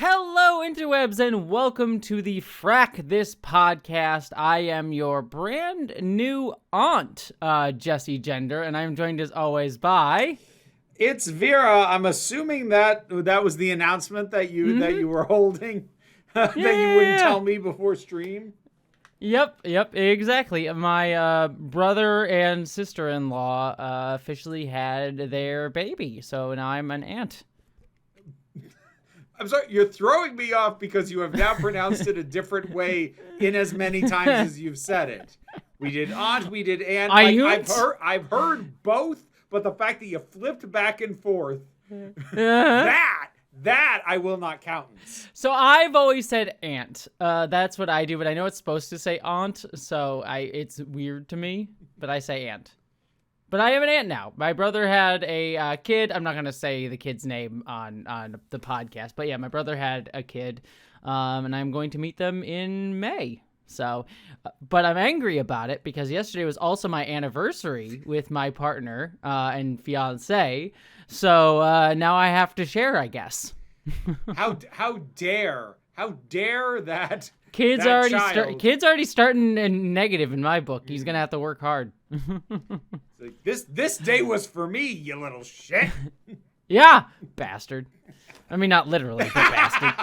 Hello, interwebs, and welcome to the Frak This podcast. I am your brand new aunt, Jessie Gender, and I'm joined as always by... It's Vera. I'm assuming that was the announcement that you were holding, that you wouldn't tell me before stream. Yep, exactly. My brother and sister-in-law officially had their baby, so now I'm an aunt. I'm sorry, you're throwing me off because you have now pronounced it a different way in as many times as you've said it. We did aunt, we did aunt. I've heard both, but the fact that you flipped back and forth, that I will not countenance. So I've always said aunt. That's what I do, but I know it's supposed to say aunt, so it's weird to me, but I say aunt. But I am an aunt now. My brother had a kid. I'm not going to say the kid's name on the podcast, but yeah, my brother had a kid, and I'm going to meet them in May. So, but I'm angry about it because yesterday was also my anniversary with my partner and fiance. So now I have to share, I guess. How dare that? Kids already starting in negative in my book. He's gonna have to work hard. Like, this day was for me, you little shit. Yeah, bastard. I mean, not literally, but bastard.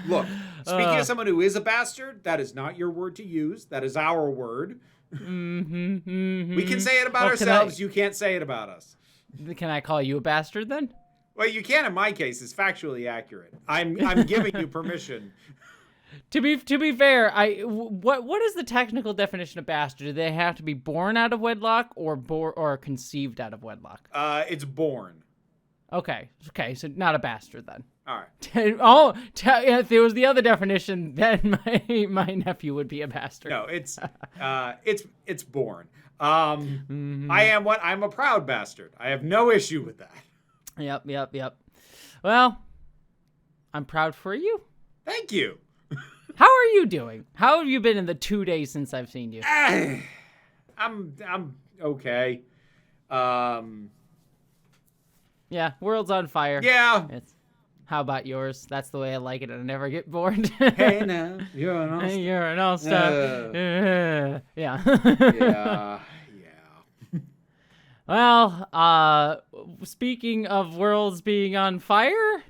Look, speaking of someone who is a bastard, that is not your word to use. That is our word. We can say it about ourselves. You can't say it about us. Can I call you a bastard then? Well, you can in my case. It's factually accurate. I'm giving you permission. To be fair, what is the technical definition of bastard? Do they have to be born out of wedlock or conceived out of wedlock? It's born. Okay, so not a bastard then. All right. If there was the other definition, then my nephew would be a bastard. No, it's born. I'm a proud bastard. I have no issue with that. Yep. Well, I'm proud for you. Thank you. How are you doing? How have you been in the 2 days since I've seen you? I'm okay. Yeah, world's on fire. Yeah. How about yours? That's the way I like it, and I never get bored. Hey now, you're an all-star. You're an all-star. Yeah. Yeah. Well, speaking of worlds being on fire,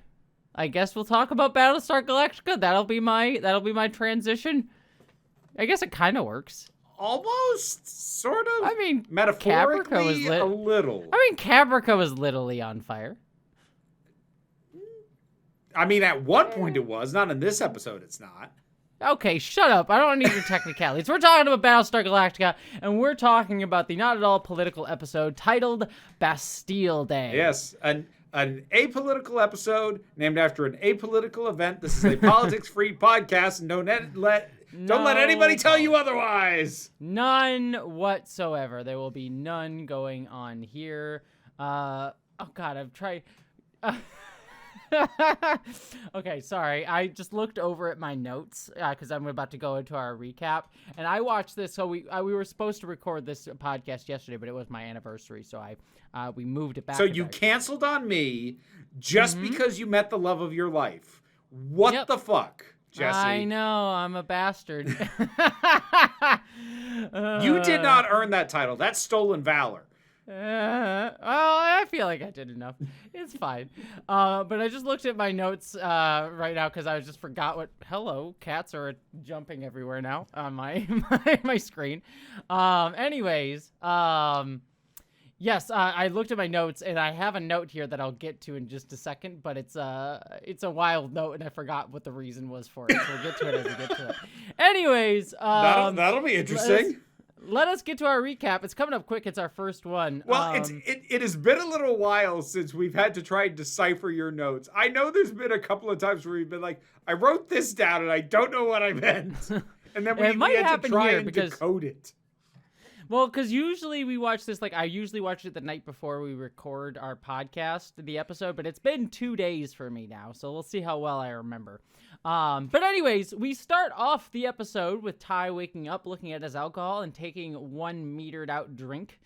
I guess we'll talk about Battlestar Galactica. That'll be my transition. I guess it kind of works. Almost, sort of. I mean, metaphorically, a little. I mean, Caprica was literally on fire. I mean, at one point it was. Not in this episode, it's not. Okay, shut up. I don't need your technicalities. We're talking about Battlestar Galactica, and we're talking about the not at all political episode titled Bastille Day. Yes, an apolitical episode named after an apolitical event. This is a politics-free podcast, and don't let anybody tell you otherwise. None whatsoever. There will be none going on here. Oh God, I've tried. Okay, sorry. I just looked over at my notes because I'm about to go into our recap, and I watched this. So we were supposed to record this podcast yesterday, but it was my anniversary, so we moved it back. So you canceled on me just because you met the love of your life. What the fuck, Jesse? I know, I'm a bastard. You did not earn that title. That's stolen valor. Well, I feel like I did enough. It's fine. But I just looked at my notes right now because I just forgot what. Hello, cats are jumping everywhere now on my my screen. Anyways, yes, I looked at my notes and I have a note here that I'll get to in just a second. But it's a wild note and I forgot what the reason was for it. So we'll get to it as we get to it. Anyways, that'll be interesting. Let us get to our recap. It's coming up quick. It's our first one. Well, it has been a little while since we've had to try and decipher your notes. I know there's been a couple of times where we've been like, I wrote this down and I don't know what I meant. And then we had to try and decode it. Well, because usually we watch this, I usually watch it the night before we record our podcast, the episode, but it's been 2 days for me now, so we'll see how well I remember. But anyways, we start off the episode with Tigh waking up, looking at his alcohol, and taking one metered out drink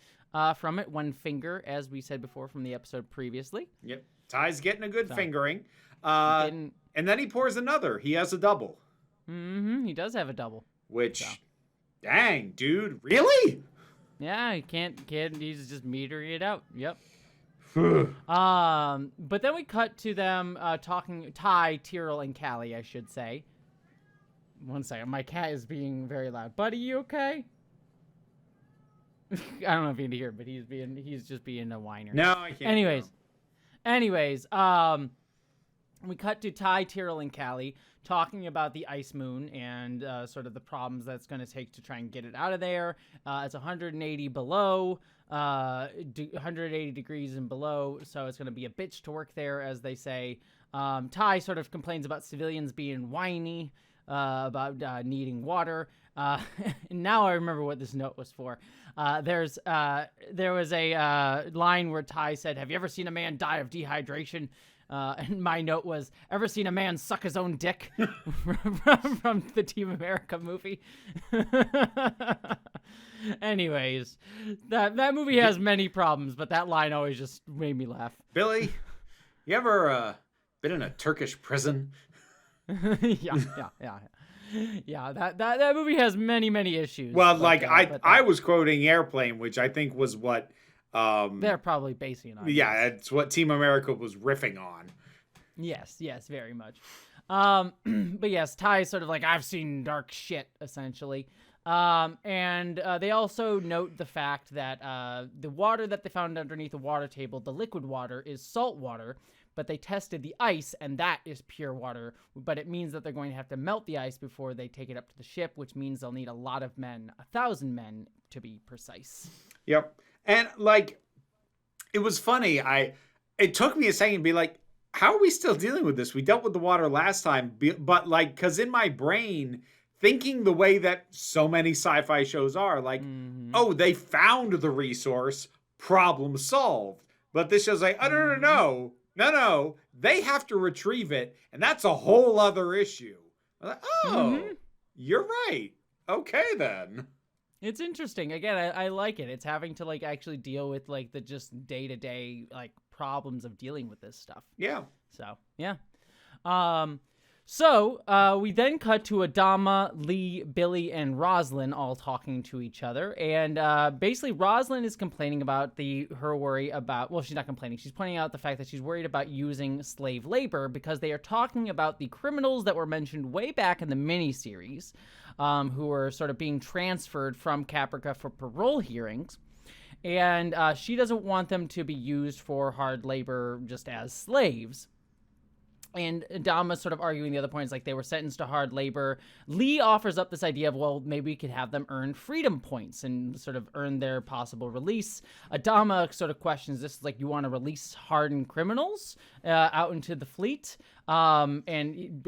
from it, one finger, as we said before from the episode previously. Yep. Ty's getting a good fingering. And then he pours another. He has a double. He does have a double. Which, dang, dude, really? Yeah, he can't. He's just metering it out. Yep. But then we cut to them talking. Tigh, Tyrell, and Callie, I should say. One second, my cat is being very loud. Buddy, you okay? I don't know if you can hear, but he's just being a whiner. No, I can't. Anyways, we cut to Tigh, Tyrell, and Callie talking about the ice moon and sort of the problems that's going to take to try and get it out of there. It's 180 below, 180 degrees and below, so it's going to be a bitch to work there, as they say. Tigh sort of complains about civilians being whiny, about needing water. Now I remember what this note was for. There was a line where Tigh said, "Have you ever seen a man die of dehydration?" And my note was, "Ever seen a man suck his own dick?" from the Team America movie. Anyways, that movie has many problems, but that line always just made me laugh. Billy, you ever been in a Turkish prison? Yeah. That movie has many issues. Well, I was quoting Airplane, which I think was what they're probably basing it on. Yeah, it's what Team America was riffing on. Yes, very much. But yes, Ty's sort of like, I've seen dark shit, essentially. And they also note the fact that the water that they found underneath the water table, the liquid water, is salt water, but they tested the ice, and that is pure water. But it means that they're going to have to melt the ice before they take it up to the ship, which means they'll need a lot of men, 1,000 men to be precise. Yep. And, like, it was funny. It took me a second to be like, how are we still dealing with this? We dealt with the water last time. But, like, because in my brain, thinking the way that so many sci-fi shows are, like, oh, they found the resource, problem solved. But this show's like, oh, no. They have to retrieve it, and that's a whole other issue. I'm like, you're right. Okay, then. It's interesting. Again, I like it. It's having to like actually deal with like the just day-to-day like problems of dealing with this stuff. Yeah. So, yeah. We then cut to Adama, Lee, Billy, and Roslin all talking to each other. And basically, Roslin is complaining about her worry about... Well, she's not complaining. She's pointing out the fact that she's worried about using slave labor because they are talking about the criminals that were mentioned way back in the miniseries, who were sort of being transferred from Caprica for parole hearings. And she doesn't want them to be used for hard labor just as slaves. And Adama's sort of arguing the other points, like they were sentenced to hard labor. Lee offers up this idea of, well, maybe we could have them earn freedom points and sort of earn their possible release. Adama sort of questions this, like, you want to release hardened criminals out into the fleet? And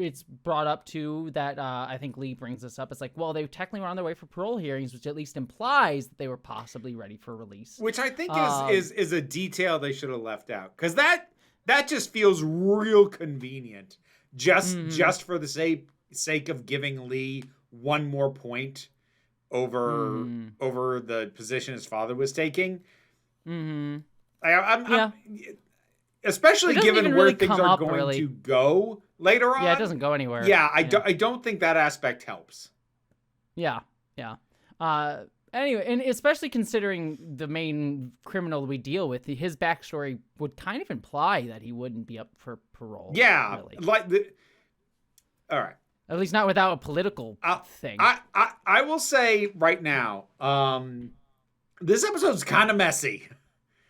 it's brought up too that I think Lee brings this up. It's like, well, they technically were on their way for parole hearings, which at least implies that they were possibly ready for release. Which I think is a detail they should have left out, because that just feels real convenient, just for the sake of giving Lee one more point over the position his father was taking. Especially given where things are going to go later on. Yeah, it doesn't go anywhere. Yeah, I don't think that aspect helps. Yeah. Anyway, and especially considering the main criminal we deal with, his backstory would kind of imply that he wouldn't be up for parole. Yeah, really. All right. At least not without a political thing. I will say right now, this episode's kind of messy.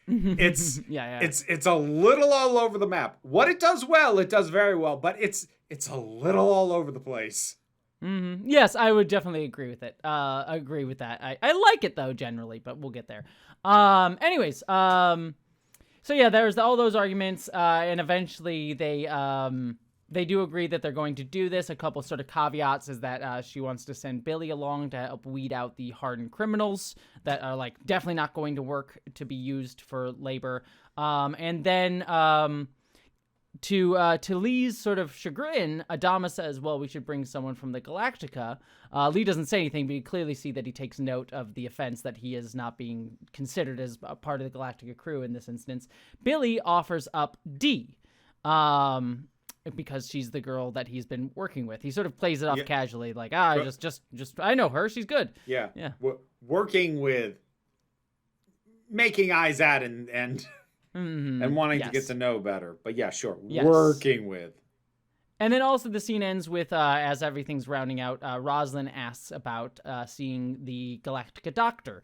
It's it's a little all over the map. What it does well, it does very well, but it's a little all over the place. Yes, I would definitely agree with it. Agree with that. I like it though generally, but we'll get there. Anyways, so yeah, there's all those arguments, and eventually they do agree that they're going to do this. A couple sort of caveats is that she wants to send Billy along to help weed out the hardened criminals that are like definitely not going to work to be used for labor. And then to Lee's sort of chagrin, Adama says, well, we should bring someone from the Galactica. Lee doesn't say anything, but you clearly see that he takes note of the offense that he is not being considered as a part of the Galactica crew in this instance. Billy offers up D. because she's the girl that he's been working with. He sort of plays it off casually, like, just I know her, she's good. Yeah. Working with, making eyes at and wanting to get to know better. But yeah, sure. Yes. Working with. And then also the scene ends with, as everything's rounding out, Roslin asks about seeing the Galactica Doctor,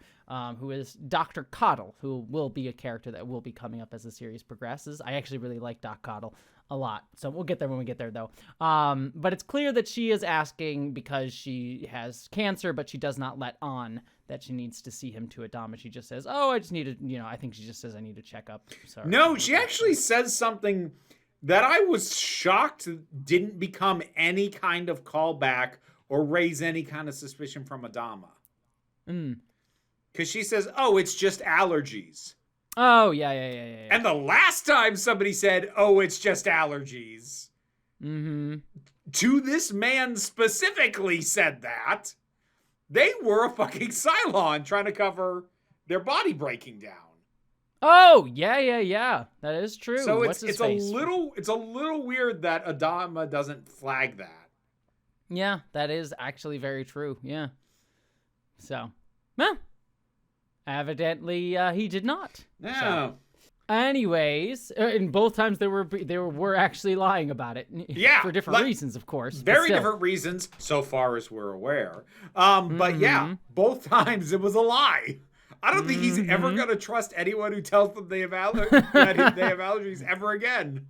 who is Dr. Coddle, who will be a character that will be coming up as the series progresses. I actually really like Doc Coddle a lot, so we'll get there when we get there, though. But it's clear that she is asking because she has cancer, but she does not let on that she needs to see him to Adama. She just says, I just need to, I think she just says, I need to check up. Sorry. No, she actually says something that I was shocked didn't become any kind of callback or raise any kind of suspicion from Adama. Because she says, it's just allergies. Oh, yeah. And the last time somebody said, it's just allergies, to this man specifically said that, they were a fucking Cylon trying to cover their body breaking down. Oh, yeah. That is true. So it's a little weird that Adama doesn't flag that. Yeah, that is actually very true. Yeah. So, well, evidently he did not. No. So. Anyways, in both times they were actually lying about it. Yeah, for different reasons, of course. Very different reasons, so far as we're aware. But yeah, both times it was a lie. I don't think he's ever going to trust anyone who tells them they have allergies ever again.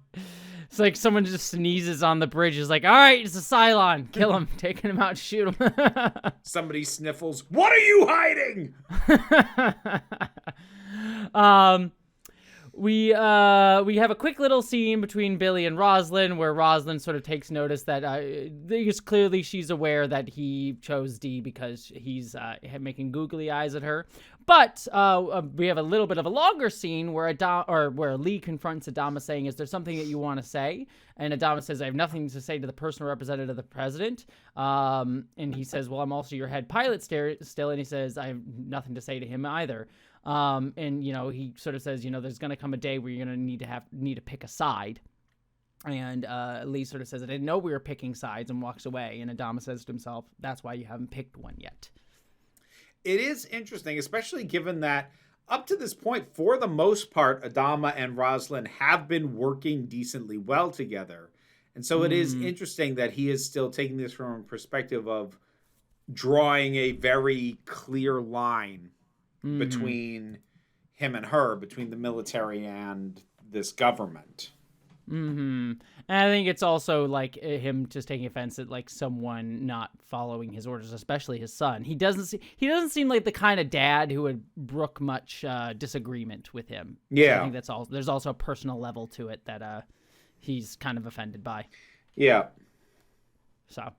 It's like someone just sneezes on the bridge. Is like, all right, it's a Cylon. Kill him. Taking him out, shoot him. Somebody sniffles. What are you hiding? We have a quick little scene between Billy and Roslin where Roslin sort of takes notice that clearly she's aware that he chose D because he's making googly eyes at her. But we have a little bit of a longer scene where where Lee confronts Adama saying, "Is there something that you want to say?" And Adama says, "I have nothing to say to the personal representative of the president." And he says, "Well, I'm also your head pilot still." And he says, "I have nothing to say to him either." And he sort of says, there's going to come a day where you're going to need to pick a side. And Lee sort of says, "I didn't know we were picking sides," and walks away. And Adama says to himself, "That's why you haven't picked one yet." It is interesting, especially given that up to this point, for the most part, Adama and Roslin have been working decently well together. And so it is interesting that he is still taking this from a perspective of drawing a very clear line between him and her, between the military and this government. And I think it's also like him just taking offense at like someone not following his orders, especially his son. He doesn't seem like the kind of dad who would brook much disagreement with him. Yeah, so I think that's all. There's also a personal level to it that he's kind of offended by. Yeah. So.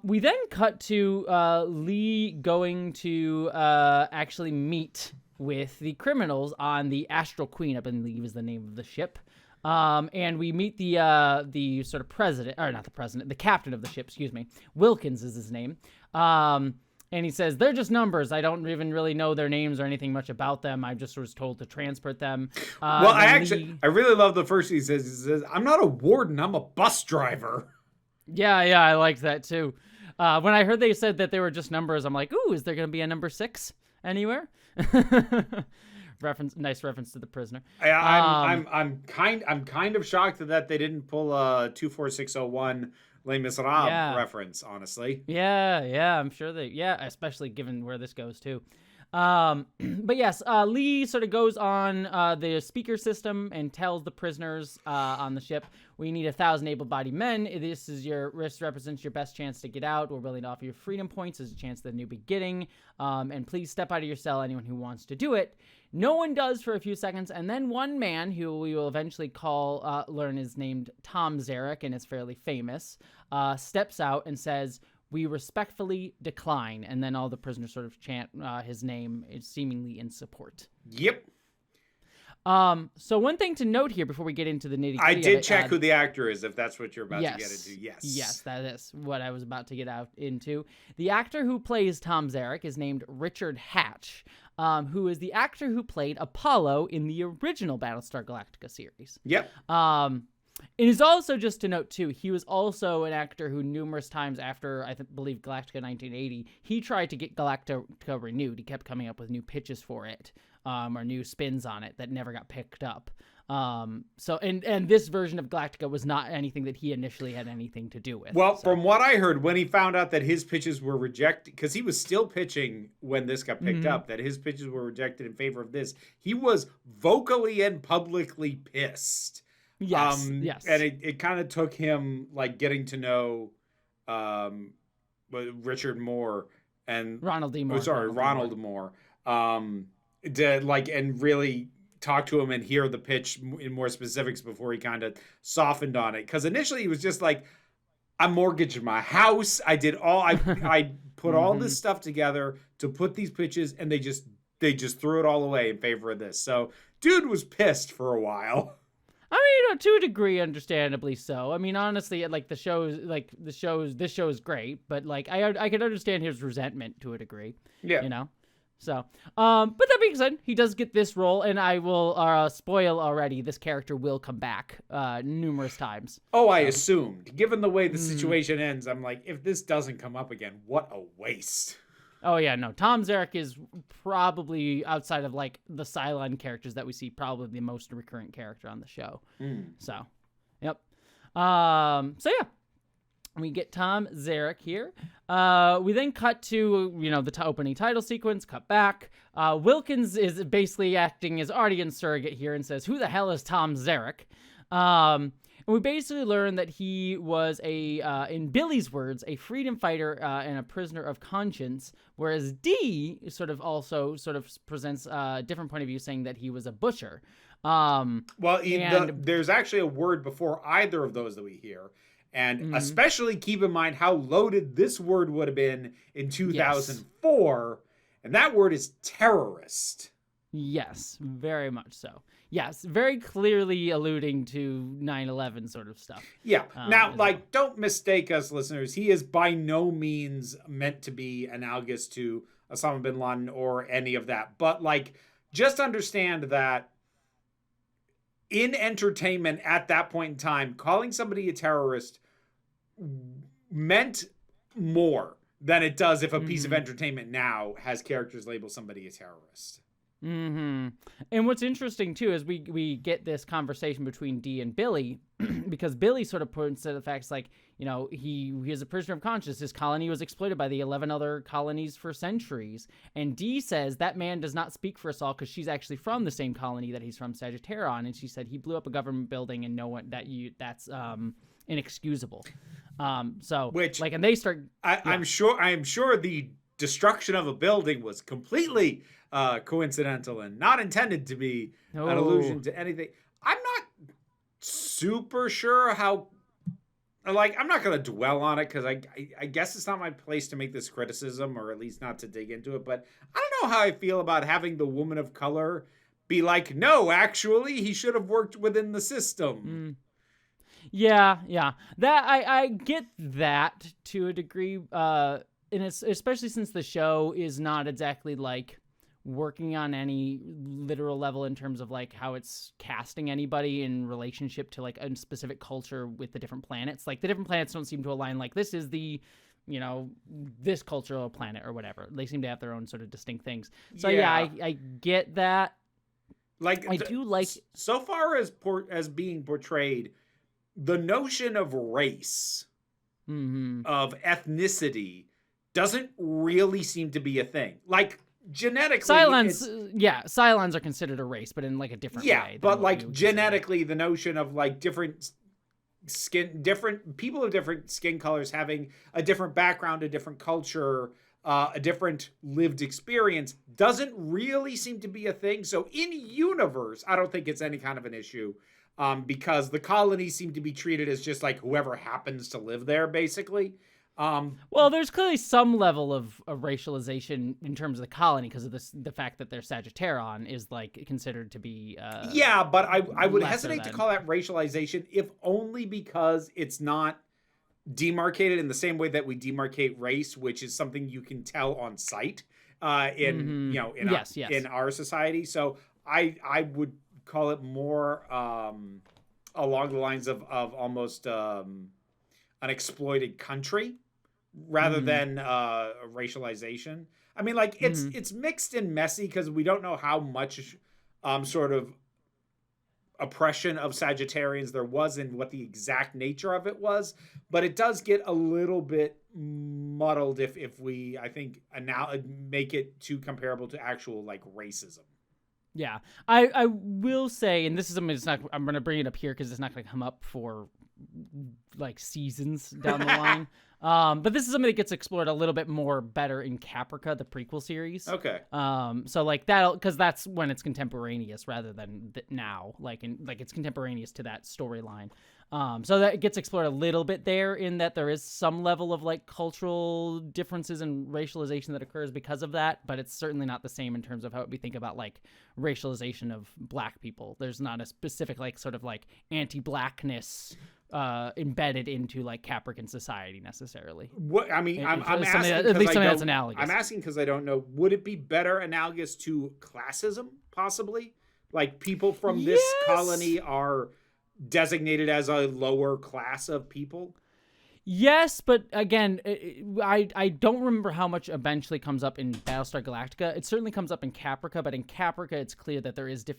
We then cut to Lee going to actually meet with the criminals on the Astral Queen, I believe is the name of the ship. And we meet the sort of president, or not the president, the captain of the ship, excuse me. Wilkins is his name. And he says, "They're just numbers. I don't even really know their names or anything much about them. I just was told to transport them." Well, I really love the first he says, "I'm not a warden, I'm a bus driver." Yeah, I liked that too. When I heard they said that they were just numbers, I'm like, "Ooh, is there going to be a number 6 anywhere?" Nice reference to The Prisoner. I'm kind of shocked that they didn't pull a 24601 Les Miserables reference, honestly. Yeah, I'm sure especially given where this goes too. But yes, Lee sort of goes on the speaker system and tells the prisoners on the ship, "We need 1,000 able-bodied men. This represents your best chance to get out. We're willing to offer you freedom points as a chance at a new beginning. And please step out of your cell, anyone who wants to do it." No one does for a few seconds, and then one man, who we will eventually learn is named Tom Zarek and is fairly famous, steps out and says, "We respectfully decline," and then all the prisoners sort of chant his name, seemingly in support. Yep. So one thing to note here before we get into the nitty-gritty, I did check who the actor is, if that's what you're about to get into. Yes, that is what I was about to get into. The actor who plays Tom Zarek is named Richard Hatch. who is the actor who played Apollo in the original Battlestar Galactica series. Yep. It is also, just to note, too, he was also an actor who numerous times after, believe, Galactica 1980, he tried to get Galactica renewed. He kept coming up with new pitches for it, or new spins on it that never got picked up. And this version of Galactica was not anything that he initially had anything to do with. Well, from what I heard, when he found out that his pitches were rejected, because he was still pitching when this got picked up, that his pitches were rejected in favor of this, he was vocally and publicly pissed. Yes, And it kind of took him, like, getting to know Richard Moore and... Ronald D. Moore. Ronald Moore. And really talk to him and hear the pitch in more specifics before he kind of softened on it. Because initially he was just like, I mortgaged my house. I put all this stuff together to put these pitches, and they just threw it all away in favor of this. So dude was pissed for a while. I mean, to a degree, understandably so. I mean, honestly, like this show is great, but like I can understand his resentment to a degree. Yeah. You know? So, but that being said, he does get this role, and I will spoil already, this character will come back numerous times. Oh, I assumed. Given the way the situation ends, I'm like, if this doesn't come up again, what a waste. Oh, yeah, no. Tom Zarek is probably, outside of, like, the Cylon characters that we see, probably the most recurrent character on the show. So, yep. So, yeah. We get Tom Zarek here. We then cut to, the opening title sequence, cut back. Wilkins is basically acting as audience surrogate here and says, who the hell is Tom Zarek? And we basically learn that he was in Billy's words, a freedom fighter and a prisoner of conscience, whereas D also presents a different point of view, saying that he was a butcher. There's actually a word before either of those that we hear. And especially keep in mind how loaded this word would have been in 2004. Yes. And that word is terrorist. Yes, very much so. Yes, very clearly alluding to 9/11 sort of stuff. Yeah. Now, don't mistake us, listeners. He is by no means meant to be analogous to Osama bin Laden or any of that. But, just understand that in entertainment at that point in time, calling somebody a terrorist meant more than it does if a piece of entertainment now has characters label somebody a terrorist. And what's interesting too is we get this conversation between Dee and Billy because Billy sort of points to the facts he is a prisoner of conscience. His colony was exploited by the 11 other colonies for centuries, and Dee says that man does not speak for us all because she's actually from the same colony that he's from, Sagittarion, and she said he blew up a government building and that's inexcusable. And they start. I'm sure the destruction of a building was completely coincidental and not intended to be an allusion to anything. I'm not super sure how. I'm not going to dwell on it because I guess it's not my place to make this criticism, or at least not to dig into it. But I don't know how I feel about having the woman of color be like, no, actually, he should have worked within the system. Yeah. That I get that to a degree, and it's especially since the show is not exactly working on any literal level in terms of how it's casting anybody in relationship to a specific culture with the different planets. The different planets don't seem to align. This is the, this cultural planet or whatever. They seem to have their own sort of distinct things. So I get that. So far as being portrayed, the notion of race, of ethnicity, doesn't really seem to be a thing. Genetically, Cylons are considered a race, but in a different way. Yeah, but genetically, the notion of different people of different skin colors having a different background, a different culture, a different lived experience doesn't really seem to be a thing. So in universe, I don't think it's any kind of an issue. Because the colonies seem to be treated as just whoever happens to live there, basically. Well, there's clearly some level of racialization in terms of the colony because of the fact that their Sagittarion is considered to be. But I would hesitate to call that racialization, if only because it's not demarcated in the same way that we demarcate race, which is something you can tell on sight. in in our society. So I would call it more along the lines of almost an exploited country rather than racialization. I mean, like it's mixed and messy because we don't know how much sort of oppression of Sagittarians there was and what the exact nature of it was, but it does get a little bit muddled if we, I think, make it too comparable to actual like racism. Yeah, I will say, and this is something that's not, I'm going to bring it up here because it's not going to come up for like seasons down the line. But this is something that gets explored a little bit more better in Caprica, the prequel series. Okay. So like that, because that's when it's contemporaneous rather than now, like it's contemporaneous to that storyline. So that gets explored a little bit there in that there is some level of like cultural differences and racialization that occurs because of that, but it's certainly not the same in terms of how we think about like racialization of black people. There's not a specific like sort of like anti-blackness embedded into like Caprican society necessarily. What I mean, I'm asking at least something that's analogous. I'm asking because I don't know. Would it be better analogous to classism, possibly? Like people from this colony are designated as a lower class of people? Yes, but again, I don't remember how much eventually comes up in Battlestar Galactica. It certainly comes up in Caprica, but in Caprica, it's clear that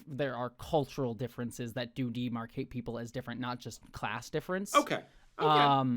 there are cultural differences that do demarcate people as different, not just class difference. Okay. Now,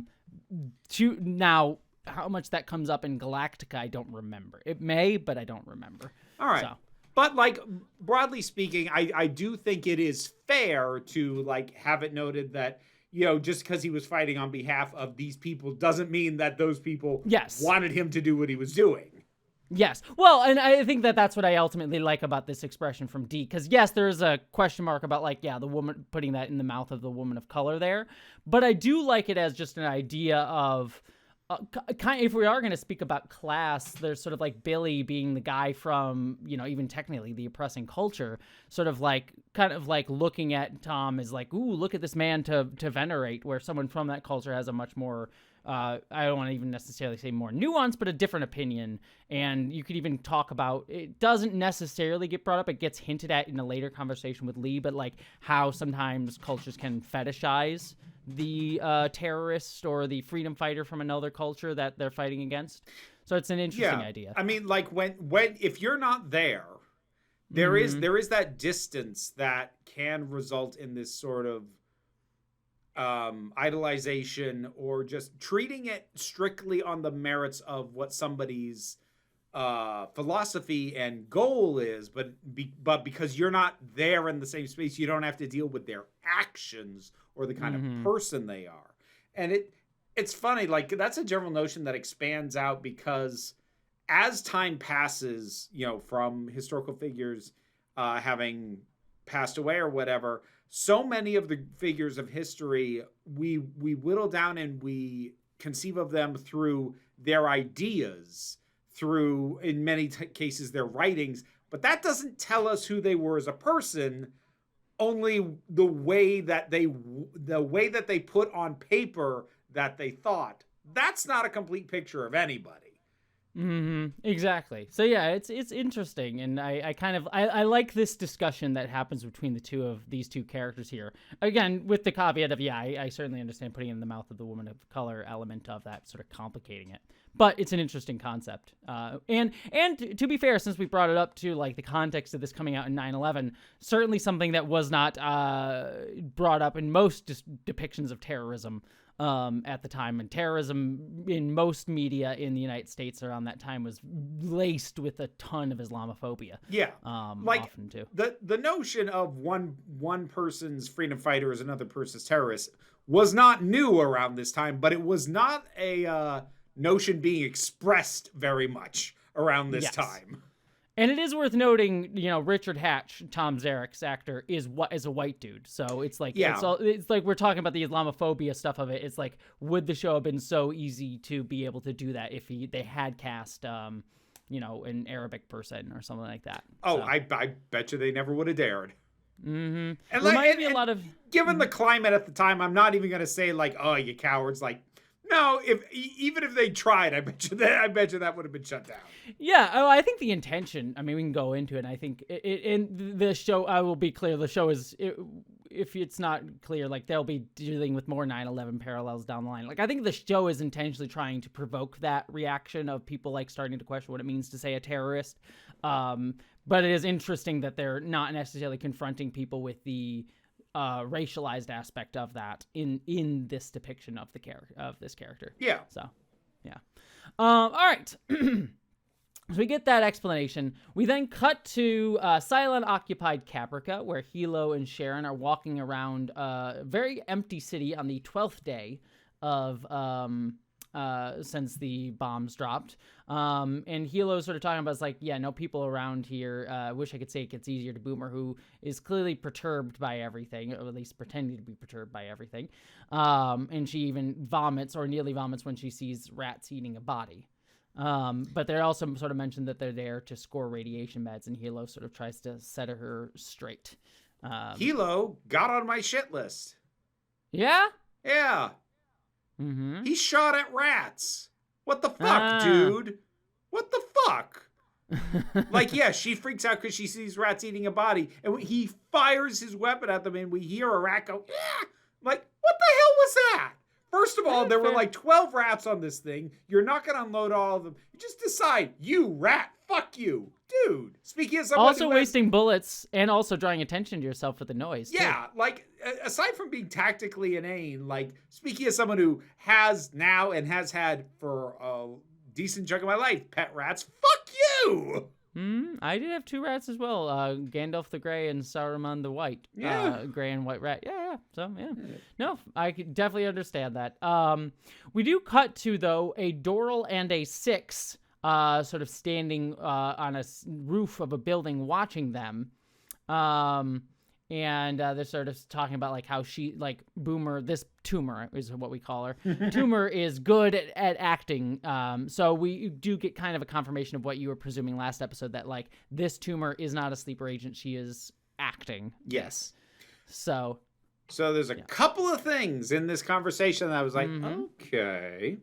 how much that comes up in Galactica, I don't remember. It may, but I don't remember. All right. So. But like broadly speaking, I do think it is fair to like have it noted that, you know, just because he was fighting on behalf of these people doesn't mean that those people wanted him to do what he was doing. Yes. Well, and I think that that's what I ultimately like about this expression from D, because yes, there's a question mark about like, the woman putting that in the mouth of the woman of color there. But I do like it as just an idea of, if we are going to speak about class, there's sort of like Billy being the guy from, you know, even technically the oppressing culture, sort of like kind of like looking at Tom as like, ooh, look at this man to venerate, where someone from that culture has a much more, I don't want to even necessarily say more nuanced, but a different opinion. And you could even talk about, it doesn't necessarily get brought up, it gets hinted at in a later conversation with Lee, but like how sometimes cultures can fetishize the terrorist or the freedom fighter from another culture that they're fighting against. So it's an interesting idea. I mean, like when if you're not there, there is that distance that can result in this sort of idolization or just treating it strictly on the merits of what somebody's philosophy and goal is, but because you're not there in the same space, you don't have to deal with their actions or the kind of person they are. And it's funny, like that's a general notion that expands out because as time passes, you know, from historical figures having passed away or whatever, so many of the figures of history we whittle down and we conceive of them through their ideas, through in many cases their writings, but that doesn't tell us who they were as a person. Only the way that they put on paper that they thought. That's not a complete picture of anybody. Exactly. So yeah, it's interesting, and I like this discussion that happens between these two characters here. Again, with the caveat of I certainly understand putting it in the mouth of the woman of color element of that sort of complicating it, but it's an interesting concept. And to be fair, since we brought it up to like the context of this coming out in 9/11, certainly something that was not brought up in most depictions of terrorism. At the time, and terrorism in most media in the United States around that time was laced with a ton of Islamophobia. Yeah, like often too. The notion of one person's freedom fighter is another person's terrorist was not new around this time, but it was not a notion being expressed very much around this time. And it is worth noting, you know, Richard Hatch, Tom Zarek's actor, is a white dude. So it's like it's like we're talking about the Islamophobia stuff of it. It's like, would the show have been so easy to be able to do that if they had cast you know, an Arabic person or something like that? Oh, so. I bet you they never would have dared. And a lot of given the climate at the time, I'm not even gonna say like, oh, you cowards, like, No, even if they tried, I bet you that would have been shut down. Yeah, I think the intention. I mean, we can go into it. And I think in the show, I will be clear. The show is, if it's not clear, like they'll be dealing with more 9/11 parallels down the line. Like I think the show is intentionally trying to provoke that reaction of people like starting to question what it means to say a terrorist. But it is interesting that they're not necessarily confronting people with the racialized aspect of that in this depiction of this character. Yeah. So, yeah. All right. So we get that explanation. We then cut to Cylon occupied Caprica, where Hilo and Sharon are walking around a very empty city on the 12th day of since the bombs dropped. And Hilo's sort of talking about, it's like, yeah, no people around here. Wish I could say it gets easier to Boomer, who is clearly perturbed by everything, or at least pretending to be perturbed by everything. And she even vomits, or nearly vomits, when she sees rats eating a body. But they also sort of mentioned that they're there to score radiation meds, and Hilo sort of tries to set her straight. Hilo got on my shit list. Yeah? Yeah. Mm-hmm. He shot at rats. What the fuck, dude? What the fuck? Like, yeah, she freaks out because she sees rats eating a body, and he fires his weapon at them, and we hear a rat go, yeah! Like, what the hell was that? First of all, there were like 12 rats on this thing. You're not going to unload all of them. You just decide, you rat, fuck you. Dude, speaking of someone also wasting bullets and also drawing attention to yourself with the noise. Yeah, too. Like, aside from being tactically inane, like, speaking of someone who has now and has had for a decent chunk of my life pet rats, fuck you! I did have 2 rats as well. Gandalf the Grey and Saruman the White. Yeah. Gray and white rat. Yeah. So, yeah. No, I could definitely understand that. We do cut to, though, a Doral and a Six sort of standing on a roof of a building watching them. And they're sort of talking about like how she, like Boomer, this Tumor is what we call her. Tumor is good at acting. So we do get kind of a confirmation of what you were presuming last episode, that like this Tumor is not a sleeper agent. She is acting. Yes. So there's a couple of things in this conversation that I was like, okay.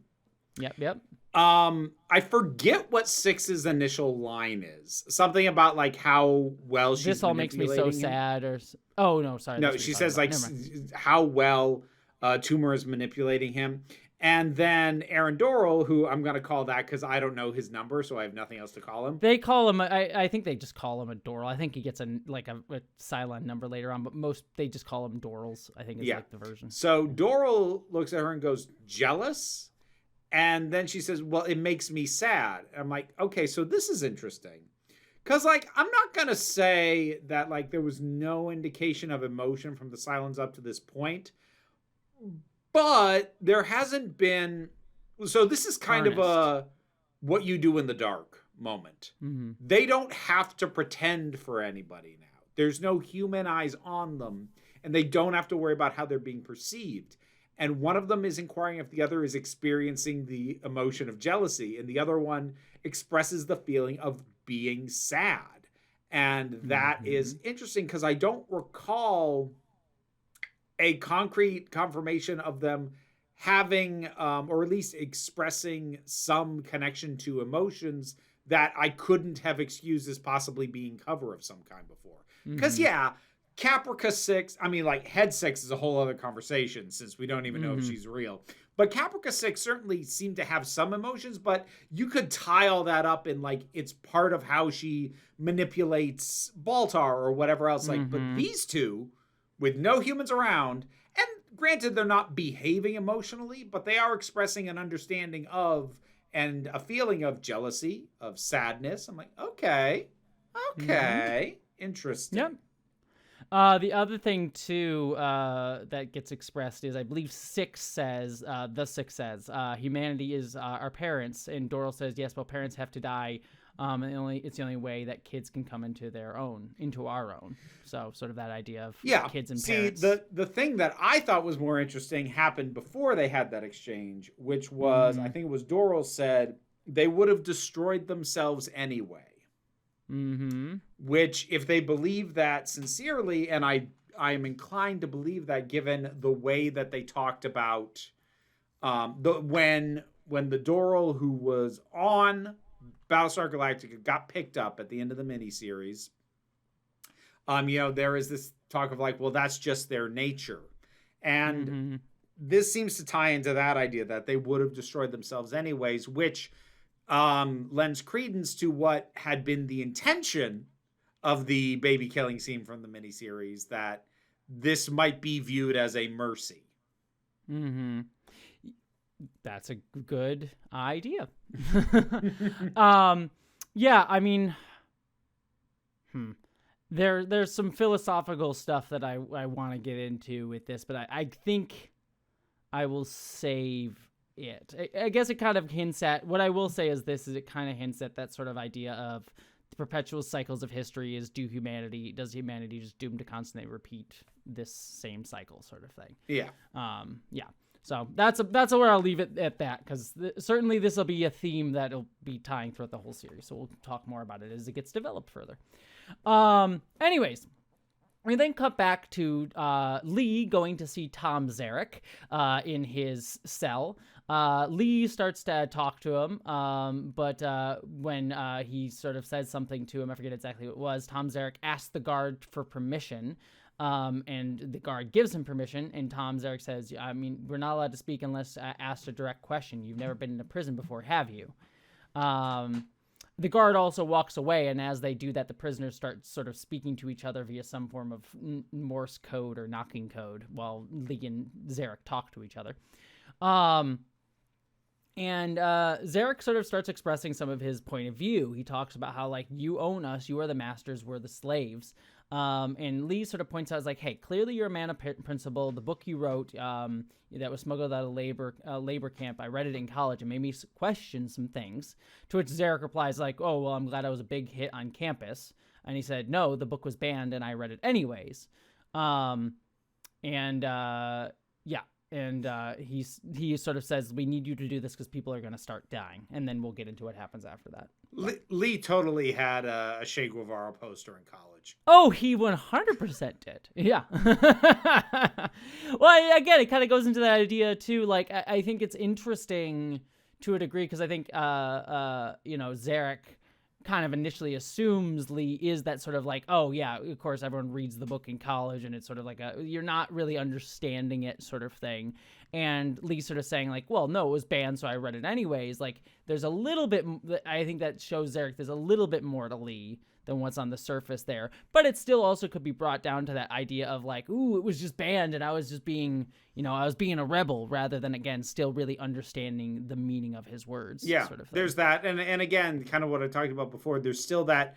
Yep. I forget what Six's initial line is. Something about like how well she's this all makes me so sad. Or no, sorry. No, she says like how well Tumor is manipulating him, and then Aaron Doral, who I'm gonna call that because I don't know his number, so I have nothing else to call him. They call him. I think they just call him a Doral. I think he gets a Cylon number later on, but most they just call him Dorals. I think is like the version. So Doral looks at her and goes, jealous. And then she says, well, it makes me sad. And I'm like, okay, so this is interesting. Because, like, I'm not going to say that, like, there was no indication of emotion from the Cylons up to this point. But there hasn't been... So this is kind of a what you do in the dark moment. Mm-hmm. They don't have to pretend for anybody now. There's no human eyes on them. And they don't have to worry about how they're being perceived. And one of them is inquiring if the other is experiencing the emotion of jealousy, and the other one expresses the feeling of being sad. And that is interesting because I don't recall a concrete confirmation of them having, or at least expressing some connection to emotions that I couldn't have excused as possibly being cover of some kind before. Because, Caprica 6, I mean, like, Head 6 is a whole other conversation since we don't even know if she's real. But Caprica 6 certainly seemed to have some emotions, but you could tie all that up in, like, it's part of how she manipulates Baltar or whatever else. Like, but these two, with no humans around, and granted, they're not behaving emotionally, but they are expressing an understanding of and a feeling of jealousy, of sadness. I'm like, okay, interesting. Yep. The other thing, too, that gets expressed is, I believe Six says, humanity is our parents. And Doral says, yes, well, parents have to die. And it's the only way that kids can come into our own. So sort of that idea of kids and parents. See, the thing that I thought was more interesting happened before they had that exchange, which was, I think it was Doral said, they would have destroyed themselves anyway. Which, if they believe that sincerely, and I am inclined to believe that given the way that they talked about When the Doral who was on Battlestar Galactica got picked up at the end of the miniseries, there is this talk of like, well, that's just their nature. And this seems to tie into that idea that they would have destroyed themselves anyways, which lends credence to what had been the intention of the baby killing scene from the miniseries, that this might be viewed as a mercy. That's a good idea. Yeah, I mean, there's some philosophical stuff that I want to get into with this, but I think I will save it. I guess it kind of hints at, what I will say is this, is it kind of hints at that sort of idea of the perpetual cycles of history. Does humanity just doomed to constantly repeat this same cycle sort of thing? Yeah. Yeah. So that's where I'll leave it at that, because certainly this will be a theme that'll be tying throughout the whole series. So we'll talk more about it as it gets developed further. Anyways, we then cut back to Lee going to see Tom Zarek in his cell. Lee starts to talk to him, but when he sort of says something to him, I forget exactly what it was, Tom Zarek asks the guard for permission. And the guard gives him permission, and Tom Zarek says, I mean, we're not allowed to speak unless asked a direct question. You've never been in a prison before, have you? The guard also walks away, and as they do that, the prisoners start sort of speaking to each other via some form of Morse code or knocking code while Lee and Zarek talk to each other. And Zarek sort of starts expressing some of his point of view. He talks about how, like, you own us, you are the masters, we're the slaves. And Lee sort of points out, like, hey, clearly you're a man of principle. The book you wrote that was smuggled out of labor camp, I read it in college and made me question some things. To which Zarek replies, like, oh, well, I'm glad I was a big hit on campus. And he said, no, the book was banned and I read it anyways. He sort of says, we need you to do this because people are going to start dying. And then we'll get into what happens after that. Lee totally had a Che Guevara poster in college. Oh, he 100% did. Yeah. Well, again, it kind of goes into that idea too. Like, I think it's interesting to a degree, because I think, Zarek kind of initially assumes Lee is that sort of like, oh yeah, of course everyone reads the book in college and it's sort of like you're not really understanding it sort of thing. And Lee sort of saying like, well, no, it was banned, so I read it anyways. Like, there's a little bit, I think that shows Zarek there's a little bit more to Lee than what's on the surface there. But it still also could be brought down to that idea of like, ooh, it was just banned and I was just being, I was being a rebel, rather than, again, still really understanding the meaning of his words. Yeah, sort of thing. There's that. And again, kind of what I talked about before, there's still that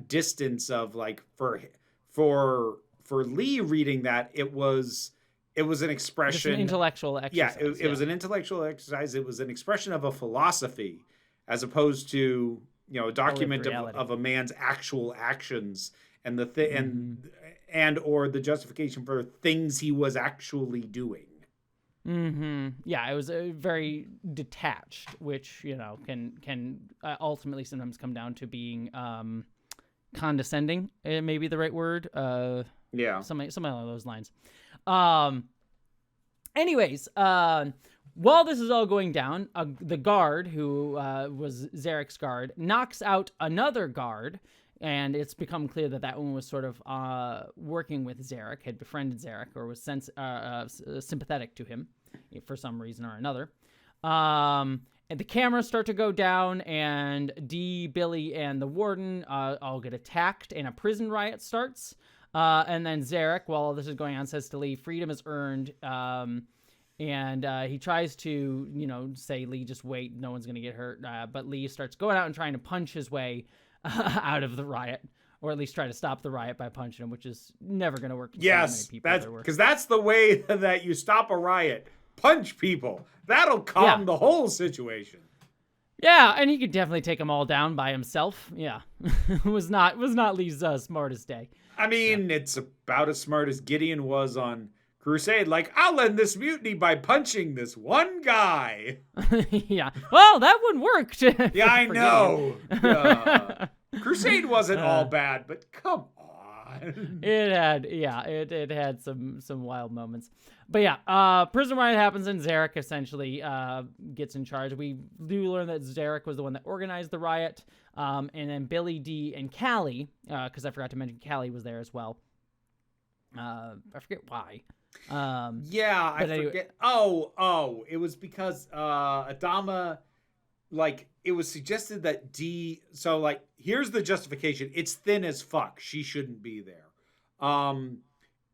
distance of like, for Lee reading that, it was an expression. Just an intellectual exercise. Yeah, it was an intellectual exercise. It was an expression of a philosophy, as opposed to, a document of a man's actual actions and and or the justification for things he was actually doing. Yeah, it was very detached, which can ultimately sometimes come down to being condescending. May be the right word. Yeah, something along those lines. Anyways, while this is all going down, the guard, who was Zarek's guard, knocks out another guard, and it's become clear that one was sort of working with Zarek, had befriended Zarek, or was sympathetic to him for some reason or another. And the cameras start to go down, and Dee, Billy, and the warden all get attacked, and a prison riot starts. And then Zarek, while all this is going on, says to Lee, freedom is earned. And he tries to, say, Lee, just wait, no one's going to get hurt. But Lee starts going out and trying to punch his way out of the riot, or at least try to stop the riot by punching him, which is never going to work. Yes, because that's the way that you stop a riot. Punch people. That'll calm the whole situation. Yeah, and he could definitely take them all down by himself. Yeah, was not Lee's smartest day. I mean, It's about as smart as Gideon was on Crusade. Like, I'll end this mutiny by punching this one guy. Yeah. Well, that one worked. Yeah, I know. Crusade wasn't all bad, but come on. It had some wild moments. But yeah, prison riot happens and Zarek essentially gets in charge. We do learn that Zarek was the one that organized the riot. And then Billy, Dee, and Callie, because I forgot to mention Callie was there as well. I forget why. I forget. Oh, it was because Adama, like, it was suggested that Dee. So, like, here's the justification. It's thin as fuck. She shouldn't be there.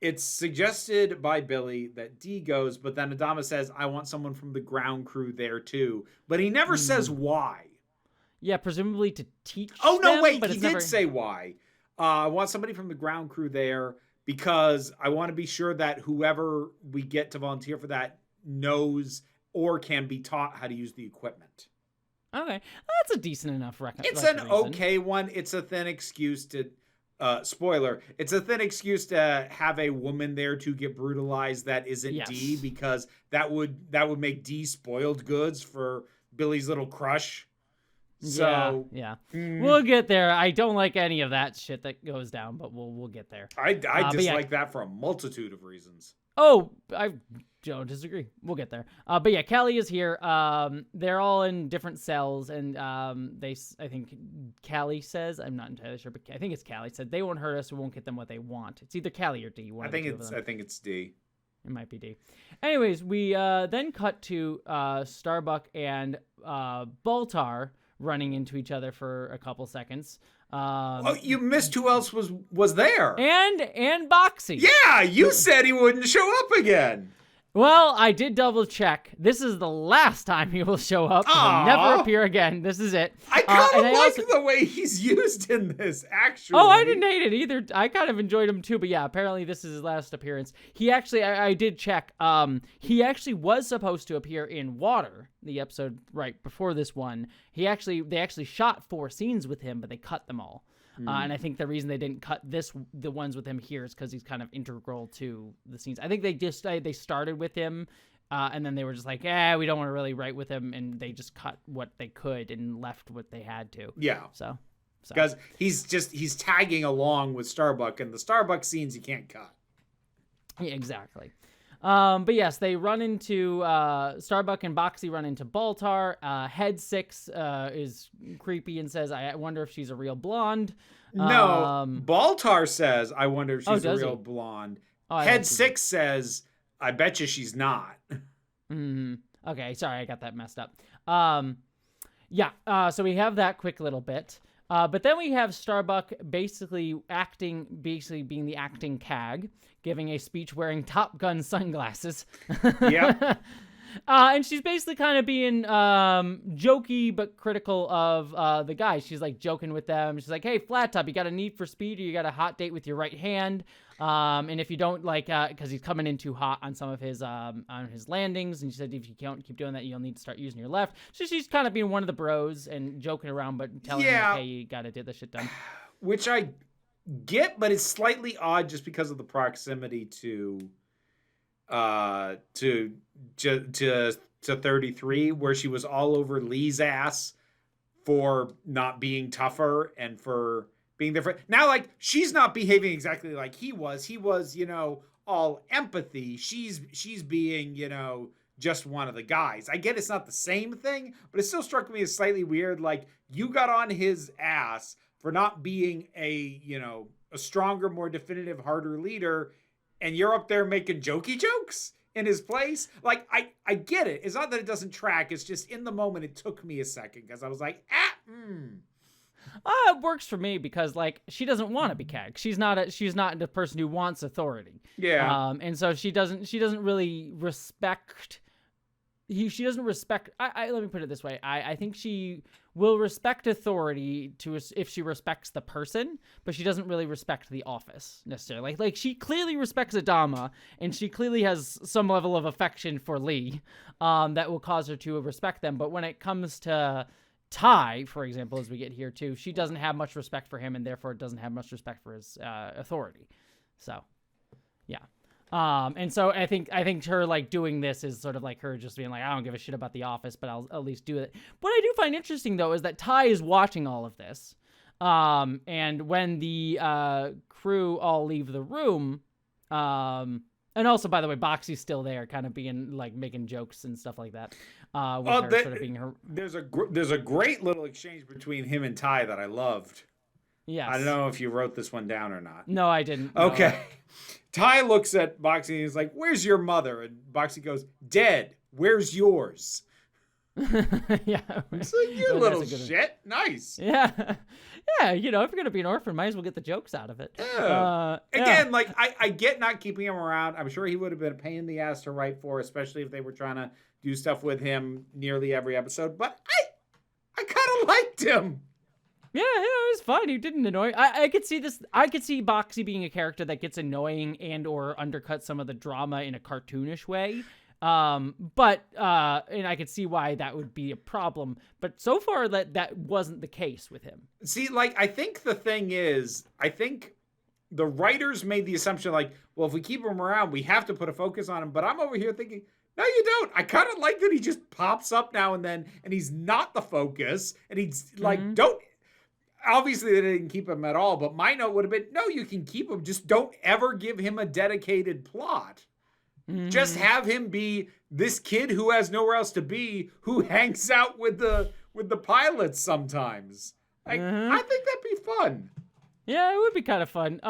It's suggested by Billy that Dee goes, but then Adama says, "I want someone from the ground crew there too." But he never says why. Yeah, presumably to teach. Oh no, them, wait, but he did say why. I want somebody from the ground crew there because I want to be sure that whoever we get to volunteer for that knows or can be taught how to use the equipment. Okay, that's a decent enough reason. It's an okay one. It's a thin excuse to, spoiler, it's a thin excuse to have a woman there to get brutalized that isn't Dee, because that would make Dee spoiled goods for Billy's little crush. So we'll get there. I don't like any of that shit that goes down, but we'll get there. I dislike that for a multitude of reasons. Oh, I don't disagree. We'll get there. But yeah, Callie is here. They're all in different cells, and I think Callie says, I'm not entirely sure, but I think it's Callie said they won't hurt us. We won't get them what they want. It's either Callie or Dee. I think it's Dee. It might be Dee. Anyways, we then cut to Starbuck and Baltar running into each other for a couple seconds. You missed who else was there. And Boxy. Yeah, you said he wouldn't show up again. Well, I did double check. This is the last time he will show up. He'll never appear again. This is it. I kind of like the way he's used in this, actually. Oh, I didn't hate it either. I kind of enjoyed him too. But yeah, apparently this is his last appearance. He actually, I did check. He actually was supposed to appear in Water, the episode right before this one. They actually shot 4 scenes with him, but they cut them all. And I think the reason they didn't cut the ones with him here is because he's kind of integral to the scenes. I think they started with him, and then they were just like, we don't want to really write with him, and they just cut what they could and left what they had to. Yeah. So. Because he's tagging along with Starbuck, and the Starbuck scenes you can't cut. Yeah, exactly. But yes, they run into Starbuck and Boxy run into Baltar. Head 6 is creepy and says, I wonder if she's a real blonde. No, Baltar says, I wonder if she's a real blonde. Head 6 says, I bet you she's not. Mm-hmm. Okay, sorry, I got that messed up. So we have that quick little bit. But then we have Starbuck basically being the acting CAG, giving a speech wearing Top Gun sunglasses. Yeah. And she's basically kind of being jokey but critical of the guys. She's like joking with them. She's like, hey, Flat Top, you got a need for speed or you got a hot date with your right hand? And if you don't because he's coming in too hot on some of his on his landings, and she said if you can't keep doing that, you'll need to start using your left. So she's kind of being one of the bros and joking around, but telling him, hey, you got to get this shit done. Which I get, but it's slightly odd just because of the proximity to 33, where she was all over Lee's ass for not being tougher and for being different. Now, like, she's not behaving exactly like he was. He was, all empathy. She's being, just one of the guys. I get it's not the same thing, but it still struck me as slightly weird. Like, you got on his ass for not being a stronger, more definitive, harder leader, and you're up there making jokey jokes in his place. Like, I get it. It's not that it doesn't track. It's just in the moment, it took me a second because I was like, It works for me because, like, she doesn't want to be CAG. She's not the person who wants authority. Yeah. And so she doesn't really respect. She doesn't respect. Let me put it this way. I think she will respect authority if she respects the person, but she doesn't really respect the office necessarily. Like she clearly respects Adama, and she clearly has some level of affection for Lee, that will cause her to respect them. But when it comes to Tigh, for example, as we get here too, she doesn't have much respect for him, and therefore doesn't have much respect for his authority. So, yeah. And so I think her like doing this is sort of like her just being like, I don't give a shit about the office, but I'll at least do it. What I do find interesting though is that Tigh is watching all of this. And when the crew all leave the room, and also, by the way, Boxy's still there, kind of being like making jokes and stuff like that. With her sort of being her. There's a great little exchange between him and Tigh that I loved. Yes. I don't know if you wrote this one down or not. No, I didn't. Okay. No. Tigh looks at Boxy and he's like, "Where's your mother?" And Boxy goes, "Dead. Where's yours?" Yeah. It's like, you little shit. Nice. Yeah. Yeah, if you're going to be an orphan, might as well get the jokes out of it. Yeah. Again, like, I get not keeping him around. I'm sure he would have been a pain in the ass to write for, especially if they were trying to do stuff with him nearly every episode. But I kind of liked him. Yeah, it was fun. He didn't annoy. I could see this. I could see Boxy being a character that gets annoying and or undercuts some of the drama in a cartoonish way. But and I could see why that would be a problem. But so far that wasn't the case with him. See, like, I think the thing is, I think the writers made the assumption like, well, if we keep him around, we have to put a focus on him. But I'm over here thinking, no, you don't. I kind of like that he just pops up now and then, and he's not the focus, and he's like, don't. Obviously, they didn't keep him at all, but my note would have been, no, you can keep him. Just don't ever give him a dedicated plot. Mm-hmm. Just have him be this kid who has nowhere else to be, who hangs out with the pilots sometimes. I think that'd be fun. Yeah, it would be kind of fun.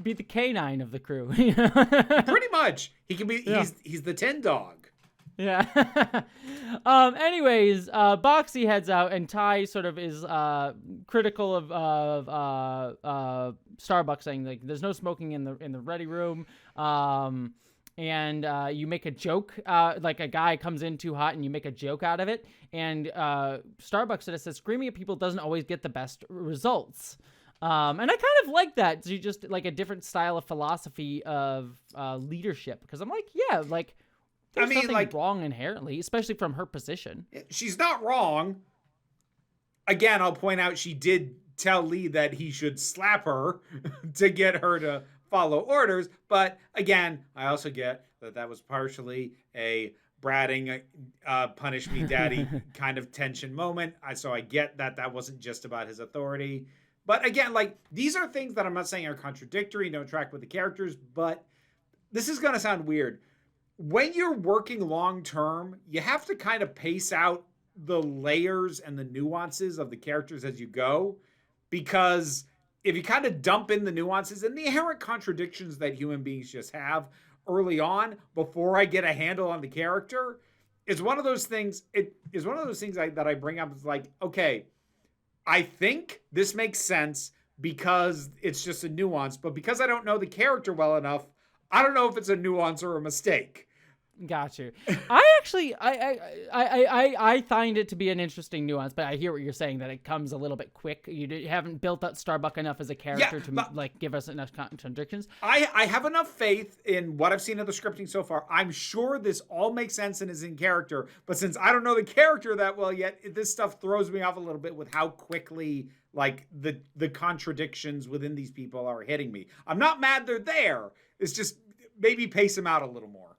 Be the canine of the crew. Pretty much. He can be. Yeah. He's the 10 dog. Yeah. Anyways, Boxy heads out, and Tigh sort of is critical of Starbuck, saying like there's no smoking in the ready room. And you make a joke, like a guy comes in too hot, and you make a joke out of it. And Starbuck sort of says screaming at people doesn't always get the best results. And I kind of like that. So you just like a different style of philosophy of leadership, because I'm like, yeah, like. There's nothing like, wrong inherently, especially from her position. She's not wrong. Again, I'll point out she did tell Lee that he should slap her to get her to follow orders. But again, I also get that was partially a bratting, punish me daddy kind of tension moment. So I get that wasn't just about his authority. But again, like, these are things that I'm not saying are contradictory, don't track with the characters, but this is going to sound weird. When you're working long term, you have to kind of pace out the layers and the nuances of the characters as you go, because if you kind of dump in the nuances and the inherent contradictions that human beings just have early on before I get a handle on the character, it's one of those things. It is one of those things that I bring up. It's like, okay, I think this makes sense because it's just a nuance, but because I don't know the character well enough, I don't know if it's a nuance or a mistake. Got you. I find it to be an interesting nuance, but I hear what you're saying, that it comes a little bit quick. You haven't built up Starbuck enough as a character to like give us enough contradictions. I have enough faith in what I've seen of the scripting so far. I'm sure this all makes sense and is in character, but since I don't know the character that well yet, this stuff throws me off a little bit with how quickly like the contradictions within these people are hitting me. I'm not mad they're there. It's just maybe pace them out a little more.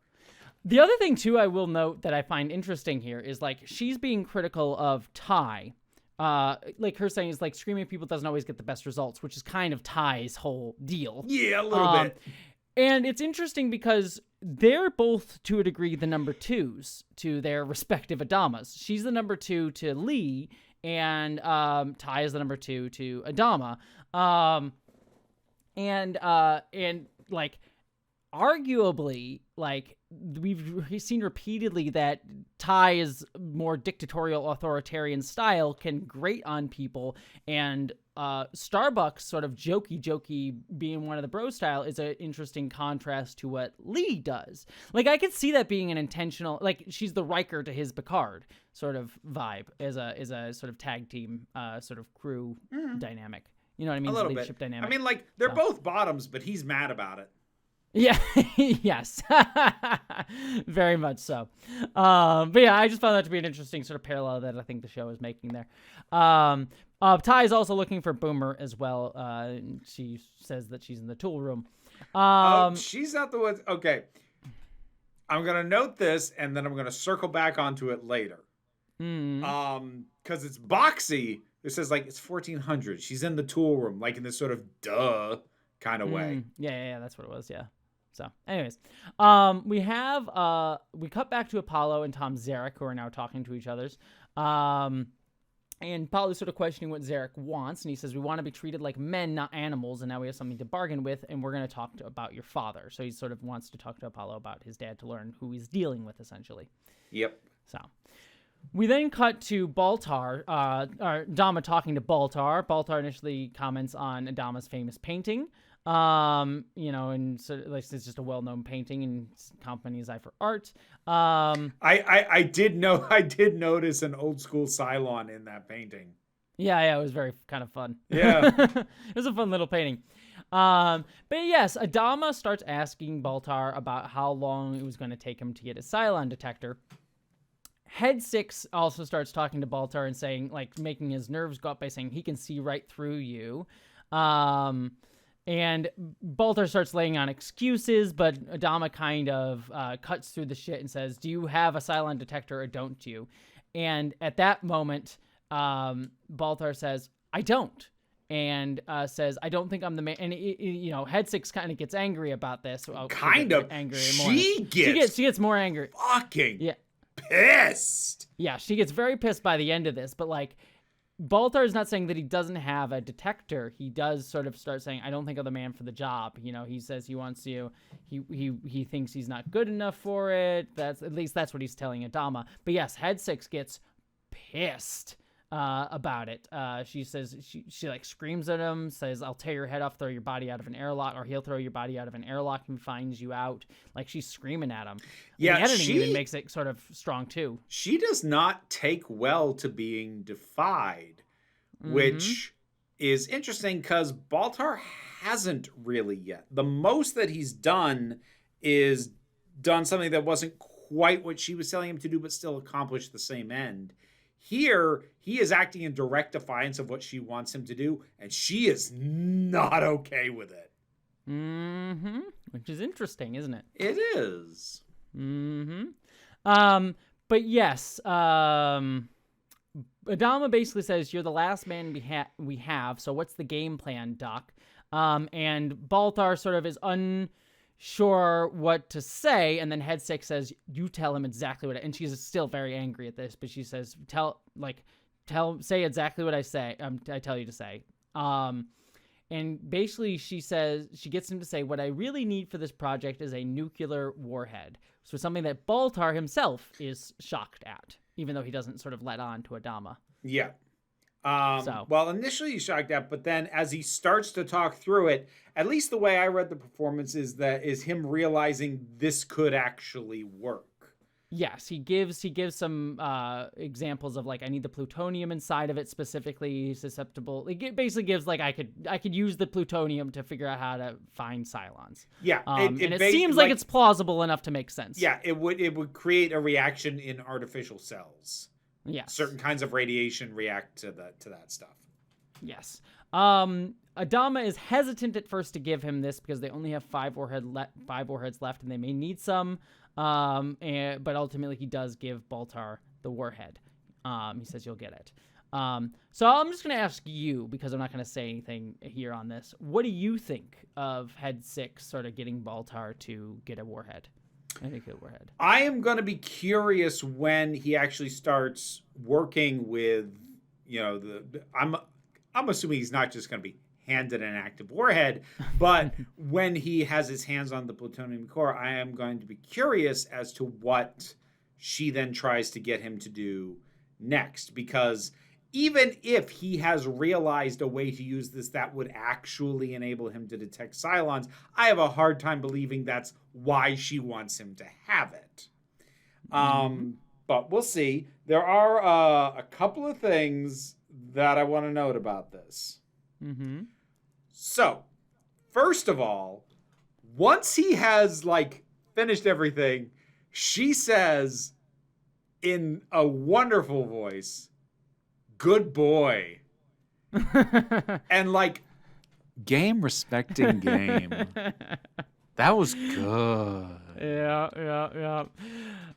The other thing, too, I will note that I find interesting here is, like, she's being critical of Tigh. Like, her saying is, like, screaming at people doesn't always get the best results, which is kind of Ty's whole deal. Yeah, a little bit. And it's interesting because they're both, to a degree, the number twos to their respective Adamas. She's the number 2 to Lee, and Tigh is the number 2 to Adama. And like, arguably, like, we've seen repeatedly that Ty's more dictatorial, authoritarian style can grate on people, and Starbuck's sort of jokey being one of the bro style is an interesting contrast to what Lee does. Like, I could see that being an intentional, like, she's the Riker to his Picard sort of vibe as a sort of tag team sort of crew dynamic. You know what I mean? A little leadership bit. Dynamic. I mean, like, they're both bottoms, but he's mad about it. Yeah, yes, very much so. But yeah, I just found that to be an interesting sort of parallel that I think the show is making there. Ty is also looking for Boomer as well. She says that she's in the tool room. She's not the one. Okay, I'm gonna note this, and then I'm gonna circle back onto it later. Because it's Boxy It says like it's 1400. She's in the tool room, like in this sort of duh kind of way. Yeah, that's what it was. Yeah. So, anyways, we cut back to Apollo and Tom Zarek, who are now talking to each other's. And Apollo's sort of questioning what Zarek wants, and he says, we want to be treated like men, not animals, and now we have something to bargain with, and we're going to talk about your father. So he sort of wants to talk to Apollo about his dad to learn who he's dealing with, essentially. Yep. So we then cut to Baltar, or Adama talking to Baltar. Baltar initially comments on Adama's famous painting. And so like it's just a well-known painting and compliment his eye for art. I did notice an old school Cylon in that painting. Yeah, it was very kind of fun. Yeah. It was a fun little painting. But yes, Adama starts asking Baltar about how long it was going to take him to get his Cylon detector. Head 6 also starts talking to Baltar and saying, like, making his nerves go up by saying he can see right through you. And Baltar starts laying on excuses, but Adama kind of cuts through the shit and says, do you have a Cylon detector or don't you? And at that moment, Baltar says, I don't. And says, I don't think I'm the man. And, Head 6 kind of gets angry about this. Kind of. Angry she gets more angry. Fucking pissed. Yeah, she gets very pissed by the end of this. But, like, Baltar is not saying that he doesn't have a detector. He does sort of start saying, I don't think I'm the man for the job. He says he wants you. He thinks he's not good enough for it. At least that's what he's telling Adama. But yes, Head 6 gets pissed about it. She says, she like screams at him, says, I'll tear your head off, throw your body out of an airlock, or he'll throw your body out of an airlock and finds you out. Like, she's screaming at him. Yeah, the editing even makes it sort of strong too. She does not take well to being defied, which is interesting because Baltar hasn't really yet. The most that he's done is done something that wasn't quite what she was telling him to do, but still accomplished the same end. Here, he is acting in direct defiance of what she wants him to do, and she is not okay with it. Which is interesting, isn't it? It is. But yes, Adama basically says, you're the last man we have, so what's the game plan, Doc? And Baltar sort of is unsure what to say, and then Head 6 says, you tell him exactly what and she's still very angry at this, but she says, say exactly what I tell you to say. And basically she gets him to say, what I really need for this project is a nuclear warhead. So something that Baltar himself is shocked at, even though he doesn't sort of let on to Adama. Yeah. Well, initially he's shocked at, but then as he starts to talk through it, at least the way I read the performance is him realizing this could actually work. Yes, he gives some examples of, like, I need the plutonium inside of it specifically susceptible. It basically gives, like, I could use the plutonium to figure out how to find Cylons. Yeah, it seems like it's plausible enough to make sense. Yeah, it would create a reaction in artificial cells. Yes, certain kinds of radiation react to that stuff. Yes. Adama is hesitant at first to give him this because they only have 5 warheads left, and they may need some. But ultimately he does give Baltar the warhead. He says you'll get it. So I'm just going to ask you, because I'm not going to say anything here on this. What do you think of Head 6 sort of getting Baltar to get a warhead? A nuclear warhead. I am going to be curious when he actually starts working with, I'm assuming he's not just going to be handed an active warhead, but when he has his hands on the plutonium core, I am going to be curious as to what she then tries to get him to do next, because even if he has realized a way to use this that would actually enable him to detect Cylons, I have a hard time believing that's why she wants him to have it. But we'll see. There are a couple of things that I want to note about this. So, first of all, once he has, finished everything, she says in a wonderful voice, good boy. And, game respecting game. That was good. Yeah.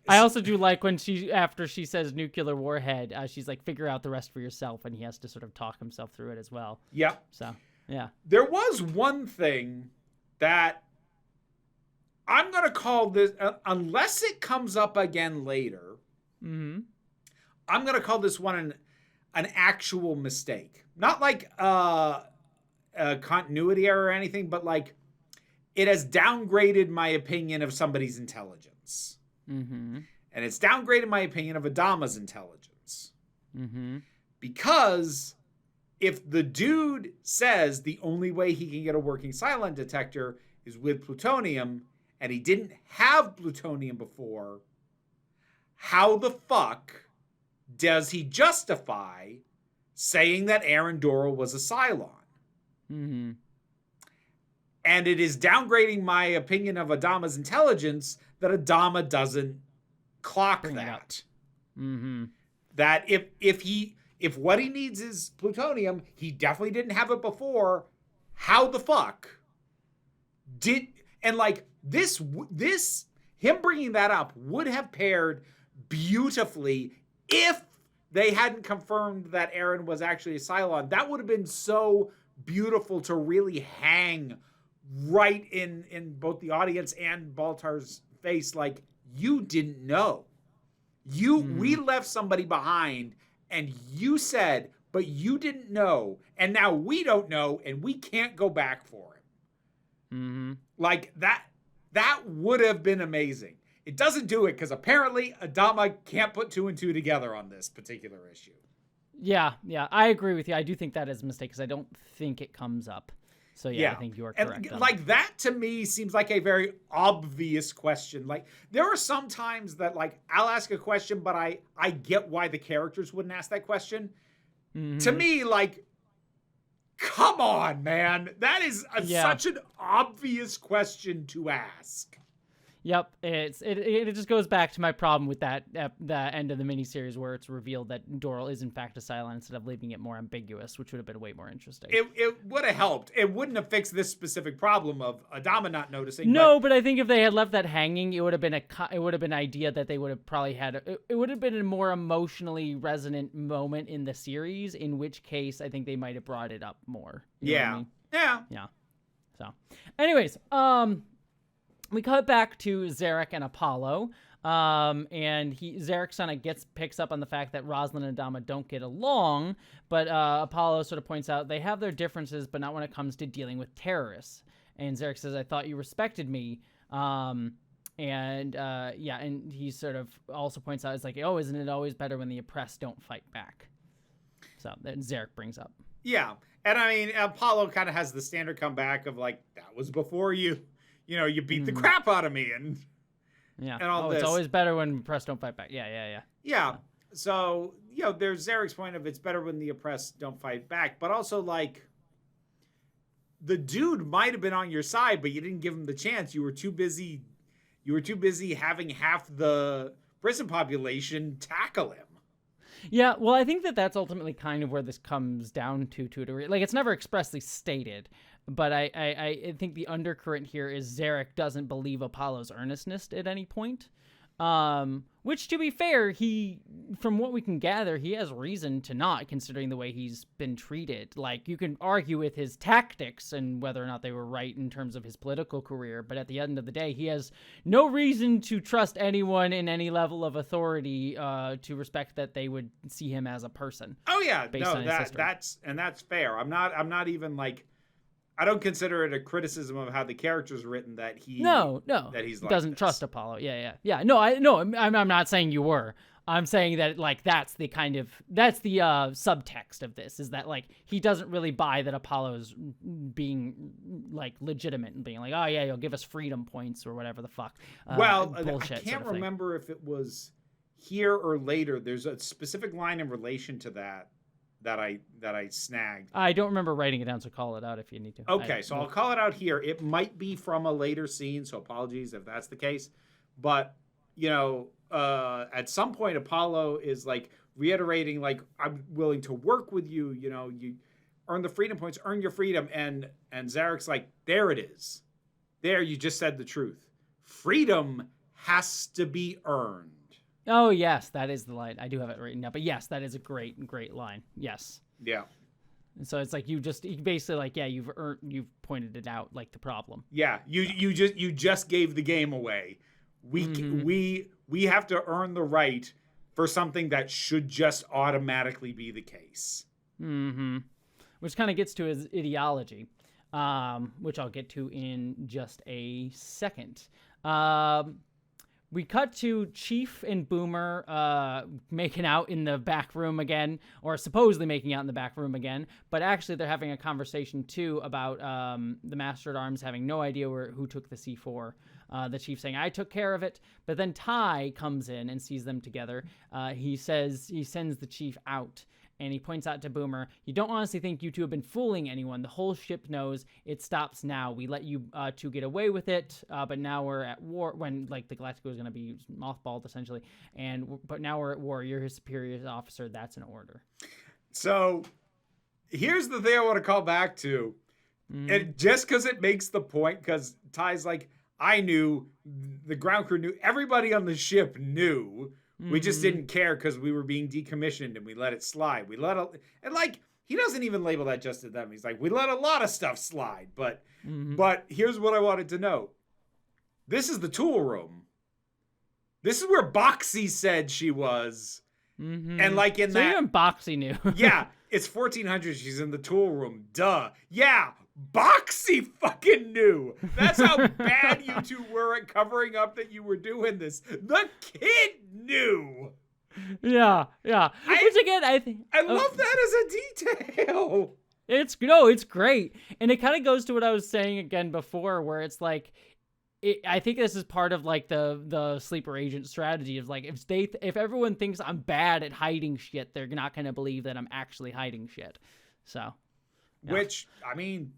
I also do like when after she says nuclear warhead, she's like, figure out the rest for yourself, and he has to sort of talk himself through it as well. Yeah. So, yeah. There was one thing that I'm going to call this, unless it comes up again later, I'm going to call this one an actual mistake. Not like a continuity error or anything, but like it has downgraded my opinion of somebody's intelligence. And it's downgraded my opinion of Adama's intelligence. Because if the dude says the only way he can get a working Cylon detector is with plutonium, and he didn't have plutonium before, how the fuck does he justify saying that Aaron Doral was a Cylon? And it is downgrading my opinion of Adama's intelligence that Adama doesn't clock that. That if what he needs is plutonium, he definitely didn't have it before. How the fuck did, and like this him bringing that up would have paired beautifully if they hadn't confirmed that Aaron was actually a Cylon. That would have been so beautiful to really hang right in both the audience and Baltar's face. Like, you didn't know. We left somebody behind, and you said, but you didn't know, and now we don't know, and we can't go back for him. Like, that would have been amazing. It doesn't do it because apparently Adama can't put 2 and 2 together on this particular issue. Yeah, I agree with you. I do think that is a mistake because I don't think it comes up. So yeah, I think you are correct. And like that to me seems like a very obvious question. Like there are some times that like I'll ask a question, but I get why the characters wouldn't ask that question. To me, like, come on, man. That is such an obvious question to ask. Yep, it just goes back to my problem with that the end of the miniseries where it's revealed that Doral is in fact a Cylon instead of leaving it more ambiguous, which would have been way more interesting. It would have helped. It wouldn't have fixed this specific problem of Adama not noticing. No, but I think if they had left that hanging, it would have been an idea that they would have probably had. It would have been a more emotionally resonant moment in the series. In which case, I think they might have brought it up more. You know what I mean? Yeah. So, anyways, we cut back to Zarek and Apollo, and Zarek kind of picks up on the fact that Roslin and Adama don't get along, but Apollo sort of points out they have their differences, but not when it comes to dealing with terrorists. And Zarek says, "I thought you respected me," and he sort of also points out, it's like, "Oh, isn't it always better when the oppressed don't fight back?" So that Zarek brings up. Yeah, and I mean, Apollo kind of has the standard comeback of like, "That was before you." You know, you beat the crap out of me, and all this. It's always better when oppressed don't fight back. Yeah. So there's Zarek's point of it's better when the oppressed don't fight back, but also like the dude might have been on your side, but you didn't give him the chance. You were too busy having half the prison population tackle him. Yeah, well, I think that's ultimately kind of where this comes down to a degree. Like, it's never expressly stated, but I think the undercurrent here is Zarek doesn't believe Apollo's earnestness at any point. Which, to be fair, from what we can gather, he has reason to not, considering the way he's been treated. Like, you can argue with his tactics and whether or not they were right in terms of his political career, but at the end of the day, he has no reason to trust anyone in any level of authority to respect that they would see him as a person. Oh yeah, that's fair. I'm not even like, I don't consider it a criticism of how the character's written that he that he's like doesn't trust Apollo. Yeah. No, I'm not saying you were. I'm saying that like that's the subtext of this, is that like he doesn't really buy that Apollo's being like legitimate and being like, oh yeah, you'll give us freedom points or whatever the fuck. Bullshit. I can't remember if it was here or later. There's a specific line in relation to that I snagged. I don't remember writing it down, so call it out if you need to. Okay, so I'll call it out here. It might be from a later scene, so apologies if that's the case. But, at some point, Apollo is, like, reiterating, like, I'm willing to work with you. You earn the freedom points, earn your freedom. And Zarek's like, there it is. There, you just said the truth. Freedom has to be earned. Oh, yes, that is the line. I do have it written down. But yes, that is a great line. Yes. Yeah. And so it's like you basically like, yeah, you've pointed it out, like the problem. Yeah, you just gave the game away. We have to earn the right for something that should just automatically be the case. Mm-hmm. Which kind of gets to his ideology, which I'll get to in just a second. We cut to Chief and Boomer making out in the back room again, or supposedly making out in the back room again, but actually they're having a conversation too about the Master at Arms having no idea who took the C4. The Chief saying, I took care of it, but then Tigh comes in and sees them together. He sends the Chief out. And he points out to Boomer, you don't honestly think you two have been fooling anyone. The whole ship knows it stops now. We let you two get away with it, but now we're at war when like the Galactica is going to be mothballed essentially. But now we're at war. You're his superior officer. That's an order. So here's the thing I want to call back to. And just because it makes the point, because Tigh's like, I knew, the ground crew knew, everybody on the ship knew. We just didn't care because we were being decommissioned and we let it slide. And like, he doesn't even label that just to them. He's like, we let a lot of stuff slide. But here's what I wanted to know. This is the tool room. This is where Boxy said she was. And like in that. Even Boxy knew. Yeah, it's 1400. She's in the tool room. Duh. Yeah. Boxy fucking knew. That's how bad you two were at covering up that you were doing this. The kid knew. Yeah. Which again, I love that as a detail. It's great. And it kind of goes to what I was saying again before, where it's like, I think this is part of like the sleeper agent strategy of like, if everyone thinks I'm bad at hiding shit, they're not going to believe that I'm actually hiding shit. So. Yeah. Which, I mean,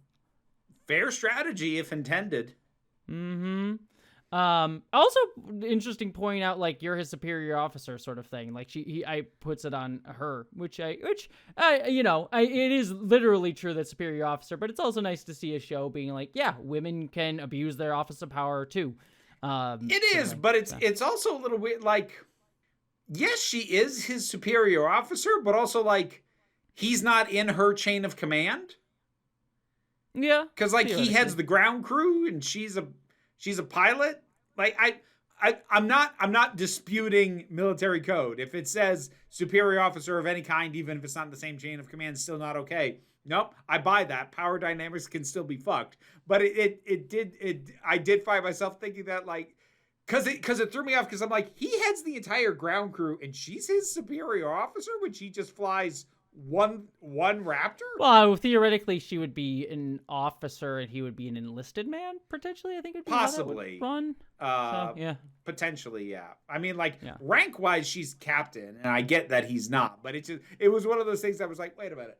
fair strategy if intended. Also, interesting point out, like, you're his superior officer sort of thing. Like, I puts it on her, which it is literally true that superior officer, but it's also nice to see a show being like, yeah, women can abuse their office of power too. It is, but it's also a little weird. Like, yes, she is his superior officer, but also like, he's not in her chain of command. Yeah, because like he heads the ground crew and she's a pilot. Like I'm not disputing military code. If it says superior officer of any kind, even if it's not in the same chain of command, it's still not okay. Nope, I buy that. Power dynamics can still be fucked. But I did find myself thinking that like, because it threw me off because I'm like, he heads the entire ground crew and she's his superior officer when she just flies one Raptor? Well, theoretically, she would be an officer and he would be an enlisted man, potentially, I think it would be possibly. Run. Yeah. Potentially, yeah. I mean, like, rank-wise, she's captain, and I get that he's not, but it was one of those things that was like, wait a minute.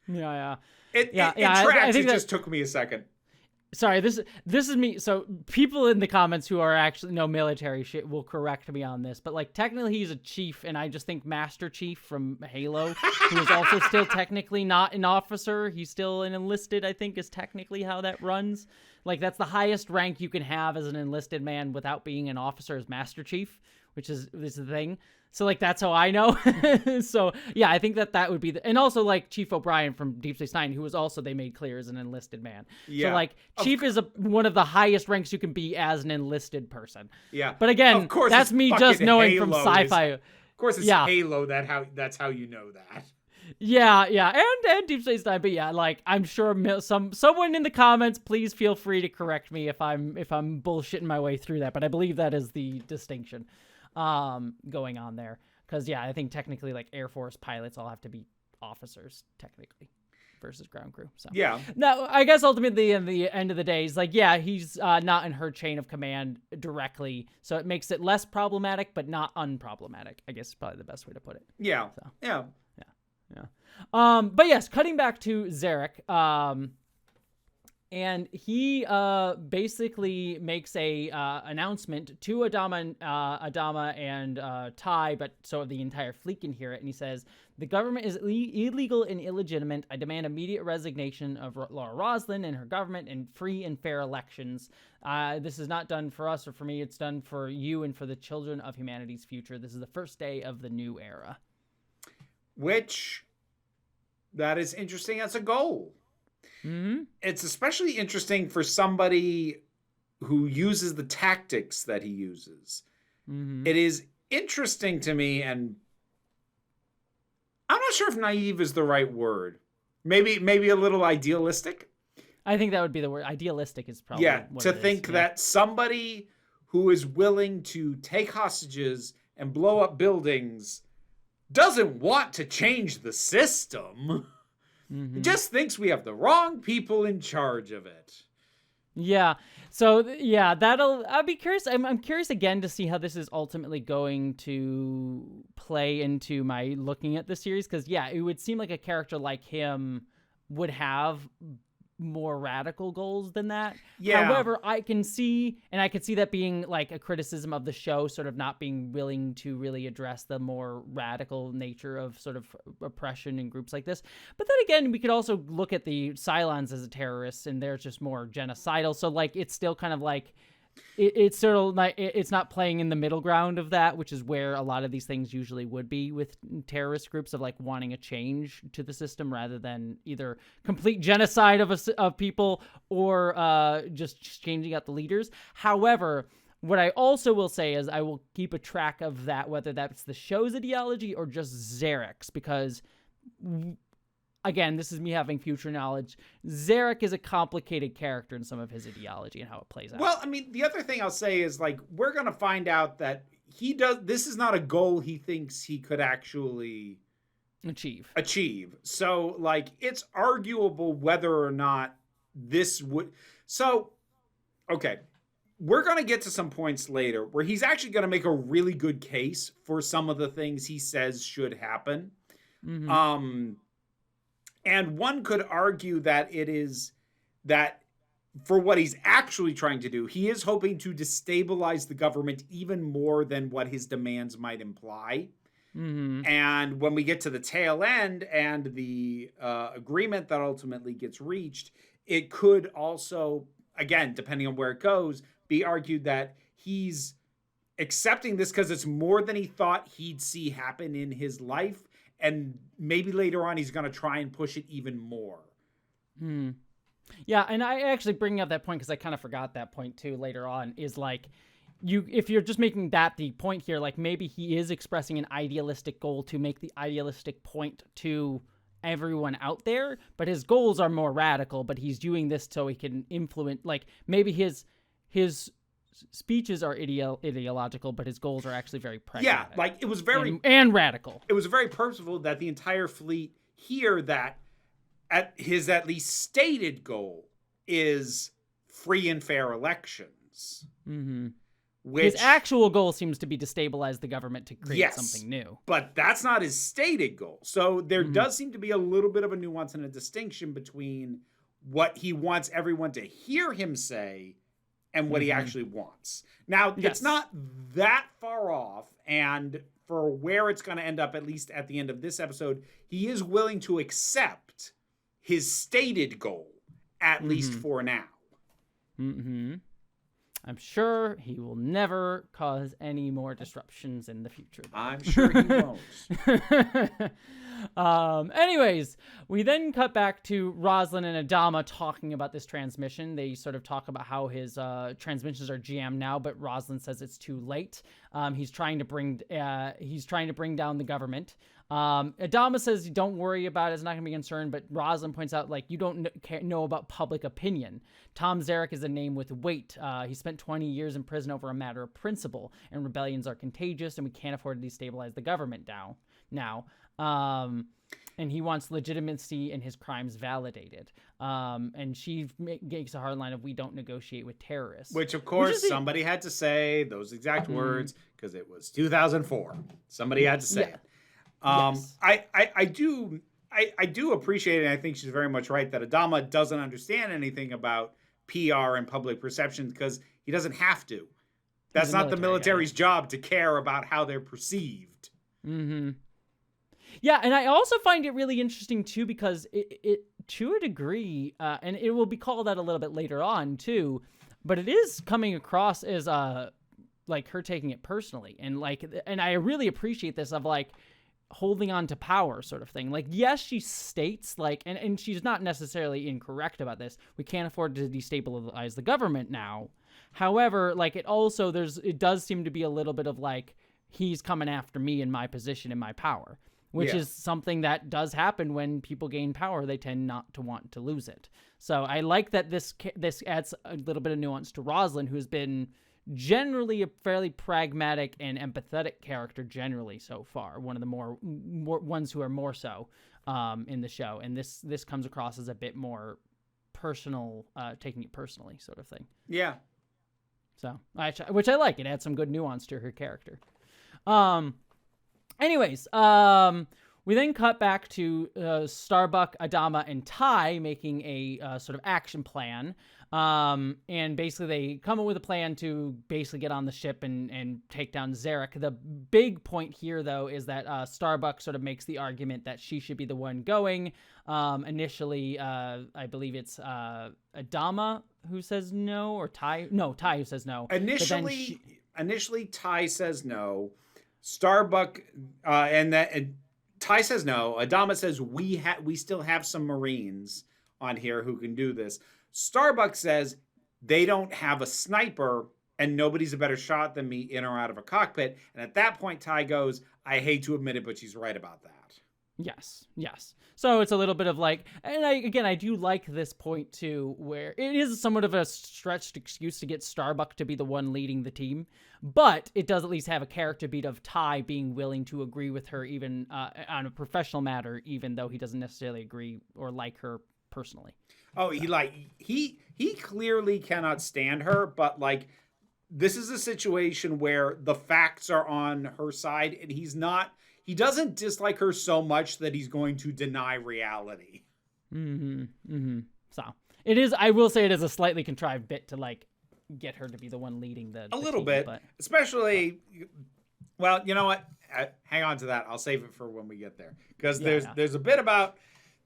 Yeah. It tracks, it just took me a second. Sorry, this is me. So people in the comments who are actually no military shit will correct me on this, but like technically he's a chief, and I just think Master Chief from Halo, who is also still technically not an officer, he's still an enlisted, I think is technically how that runs. Like that's the highest rank you can have as an enlisted man without being an officer is Master Chief, which is the thing. So, like, that's how I know. So, yeah, I think that would be and also, like, Chief O'Brien from Deep Space Nine, who was also, they made clear, as an enlisted man. Yeah. So, like, Chief is one of the highest ranks you can be as an enlisted person. Yeah. But again, of course that's me just knowing Halo from sci-fi. Of course, it's Halo that's how you know that. Yeah, and Deep Space Nine, but yeah, like, I'm sure someone in the comments, please feel free to correct me if I'm bullshitting my way through that, but I believe that is the distinction going on there, because I think technically like Air Force pilots all have to be officers technically versus ground crew. So yeah, now I guess ultimately in the end of the day, he's like, he's not in her chain of command directly, so it makes it less problematic but not unproblematic, I guess is probably the best way to put it. Yeah. But yes, cutting back to Zarek, And he basically makes a announcement to Adama and Tigh, but so the entire fleet can hear it. And he says, "The government is illegal and illegitimate. I demand immediate resignation of Laura Roslin and her government and free and fair elections. This is not done for us or for me. It's done for you and for the children of humanity's future. This is the first day of the new era." Which, that is interesting as a goal. Mm-hmm. It's especially interesting for somebody who uses the tactics that he uses. Mm-hmm. It is interesting to me, and I'm not sure if naive is the right word. Maybe a little idealistic. I think that would be the word. Idealistic is probably what to it think is. that somebody who is willing to take hostages and blow up buildings doesn't want to change the system. Mm-hmm. Just thinks we have the wrong people in charge of it. Yeah. So I'll be curious. I'm curious again to see how this is ultimately going to play into my looking at the series. Cause it would seem like a character like him would have more radical goals than that. Yeah. However, I can see that being like a criticism of the show, sort of not being willing to really address the more radical nature of sort of oppression in groups like this. But then again, we could also look at the Cylons as a terrorist, and they're just more genocidal. So like, it's still kind of like, it's sort of like, it's not playing in the middle ground of that, which is where a lot of these things usually would be with terrorist groups, of like wanting a change to the system rather than either complete genocide of people or just changing out the leaders. However, what I also will say is I will keep a track of that, whether that's the show's ideology or just Zarek's, because again, this is me having future knowledge. Zarek is a complicated character in some of his ideology and how it plays out. Well, I mean, the other thing I'll say is, like, we're going to find out that this is not a goal he thinks he could actually achieve. So, like, it's arguable whether or not this would. So, okay, we're going to get to some points later where he's actually going to make a really good case for some of the things he says should happen. Mm-hmm. And one could argue that it is that for what he's actually trying to do, he is hoping to destabilize the government even more than what his demands might imply. Mm-hmm. And when we get to the tail end and the agreement that ultimately gets reached, it could also, again, depending on where it goes, be argued that he's accepting this because it's more than he thought he'd see happen in his life. And maybe later on, he's going to try and push it even more. Yeah, and I actually bring up that point because I kind of forgot that point too later on, is like, if you're just making that the point here, like maybe he is expressing an idealistic goal to make the idealistic point to everyone out there, but his goals are more radical, but he's doing this so he can influence, like maybe his speeches are ideological, but his goals are actually very pragmatic. Yeah, like it was very and radical. It was very purposeful that the entire fleet hear that at least stated goal is free and fair elections. Mm-hmm. Which, his actual goal seems to be to stabilize the government to create something new. But that's not his stated goal. So there does seem to be a little bit of a nuance and a distinction between what he wants everyone to hear him say and what he actually wants. Now, it's not that far off, and for where it's going to end up, at least at the end of this episode, he is willing to accept his stated goal, at least for now. Mm-hmm. I'm sure he will never cause any more disruptions in the future, though. I'm sure he won't. Anyways, we then cut back to Roslin and Adama talking about this transmission. They sort of talk about how his transmissions are jammed now, but Roslin says it's too late. He's trying to bring down the government. Adama says, "Don't worry about it; it's not going to be a concern." But Roslin points out, like, you don't know about public opinion. Tom Zarek is a name with weight. He spent 20 years in prison over a matter of principle, and rebellions are contagious, and we can't afford to destabilize the government now. And he wants legitimacy and his crimes validated. And she makes a hard line of, we don't negotiate with terrorists. Which, of course, somebody had to say those exact words because it was 2004. Somebody had to say it. Yes. I I do appreciate it. And I think she's very much right that Adama doesn't understand anything about PR and public perception because he doesn't have to. That's not the military's job to care about how they're perceived. Mm-hmm. Yeah, and I also find it really interesting, too, because it to a degree, and it will be called out a little bit later on, too, but it is coming across as, like, her taking it personally. And I really appreciate this of, like, holding on to power sort of thing. Like, yes, she states, like, and she's not necessarily incorrect about this, we can't afford to destabilize the government now. However, like, it does seem to be a little bit of, like, he's coming after me in my position and my power. Which is something that does happen when people gain power. They tend not to want to lose it. So I like that this adds a little bit of nuance to Roslin, who's been generally a fairly pragmatic and empathetic character generally so far. One of the more ones who are more so in the show. And this comes across as a bit more personal, taking it personally sort of thing. Yeah. So, which I like. It adds some good nuance to her character. Anyways, we then cut back to Starbuck, Adama, and Tigh making a sort of action plan. And basically they come up with a plan to basically get on the ship and take down Zarek. The big point here, though, is that Starbuck sort of makes the argument that she should be the one going. Initially, I believe it's Adama who says no, or Tigh. No, Tigh who says no. Initially, Tigh says no. Starbuck and Tigh says no. Adama says we still have some Marines on here who can do this. Starbuck says they don't have a sniper and nobody's a better shot than me in or out of a cockpit. And at that point, Tigh goes, I hate to admit it, but she's right about that. Yes. So it's a little bit of like, and I do like this point too, where it is somewhat of a stretched excuse to get Starbuck to be the one leading the team, but it does at least have a character beat of Tigh being willing to agree with her even on a professional matter, even though he doesn't necessarily agree or like her personally. Oh, he clearly cannot stand her, but like this is a situation where the facts are on her side and he doesn't dislike her so much that he's going to deny reality. So it is, I will say it is a slightly contrived bit to like get her to be the one leading the little team, bit, but... especially, well, you know what? Hang on to that. I'll save it for when we get there. Because there's a bit about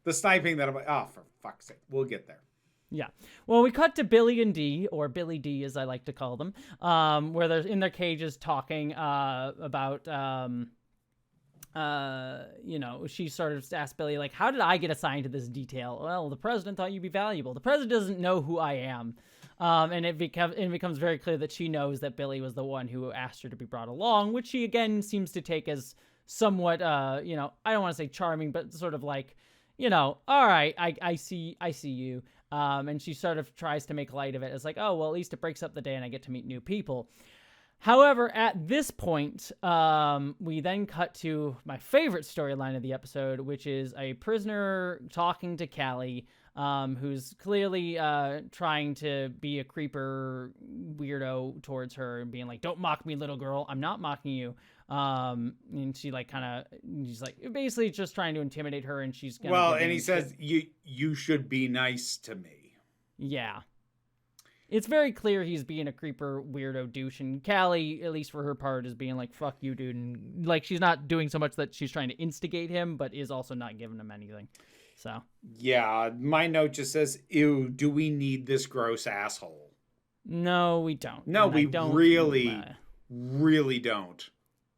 the sniping that I'm like, oh, for fuck's sake, we'll get there. Yeah. Well, we cut to Billy and Dee, or Billy D as I like to call them, where they're in their cages talking about... she sort of asked Billy, like, how did I get assigned to this detail? Well, the president thought you'd be valuable. The president doesn't know who I am. And it becomes very clear that she knows that Billy was the one who asked her to be brought along, which she again seems to take as somewhat, I don't want to say charming, but sort of like, all right, I see you. And she sort of tries to make light of it. It's like, oh, well, at least it breaks up the day and I get to meet new people. However, at this point, we then cut to my favorite storyline of the episode, which is a prisoner talking to Callie, who's clearly trying to be a creeper weirdo towards her and being like, don't mock me, little girl. I'm not mocking you. And she she's like basically just trying to intimidate her, and she's gonna... Well, and he says, you should be nice to me. Yeah. It's very clear he's being a creeper, weirdo douche, and Callie, at least for her part, is being like, fuck you, dude, and like, she's not doing so much that she's trying to instigate him, but is also not giving him anything, so. Yeah, my note just says, ew, do we need this gross asshole? No, we don't. No, we really don't.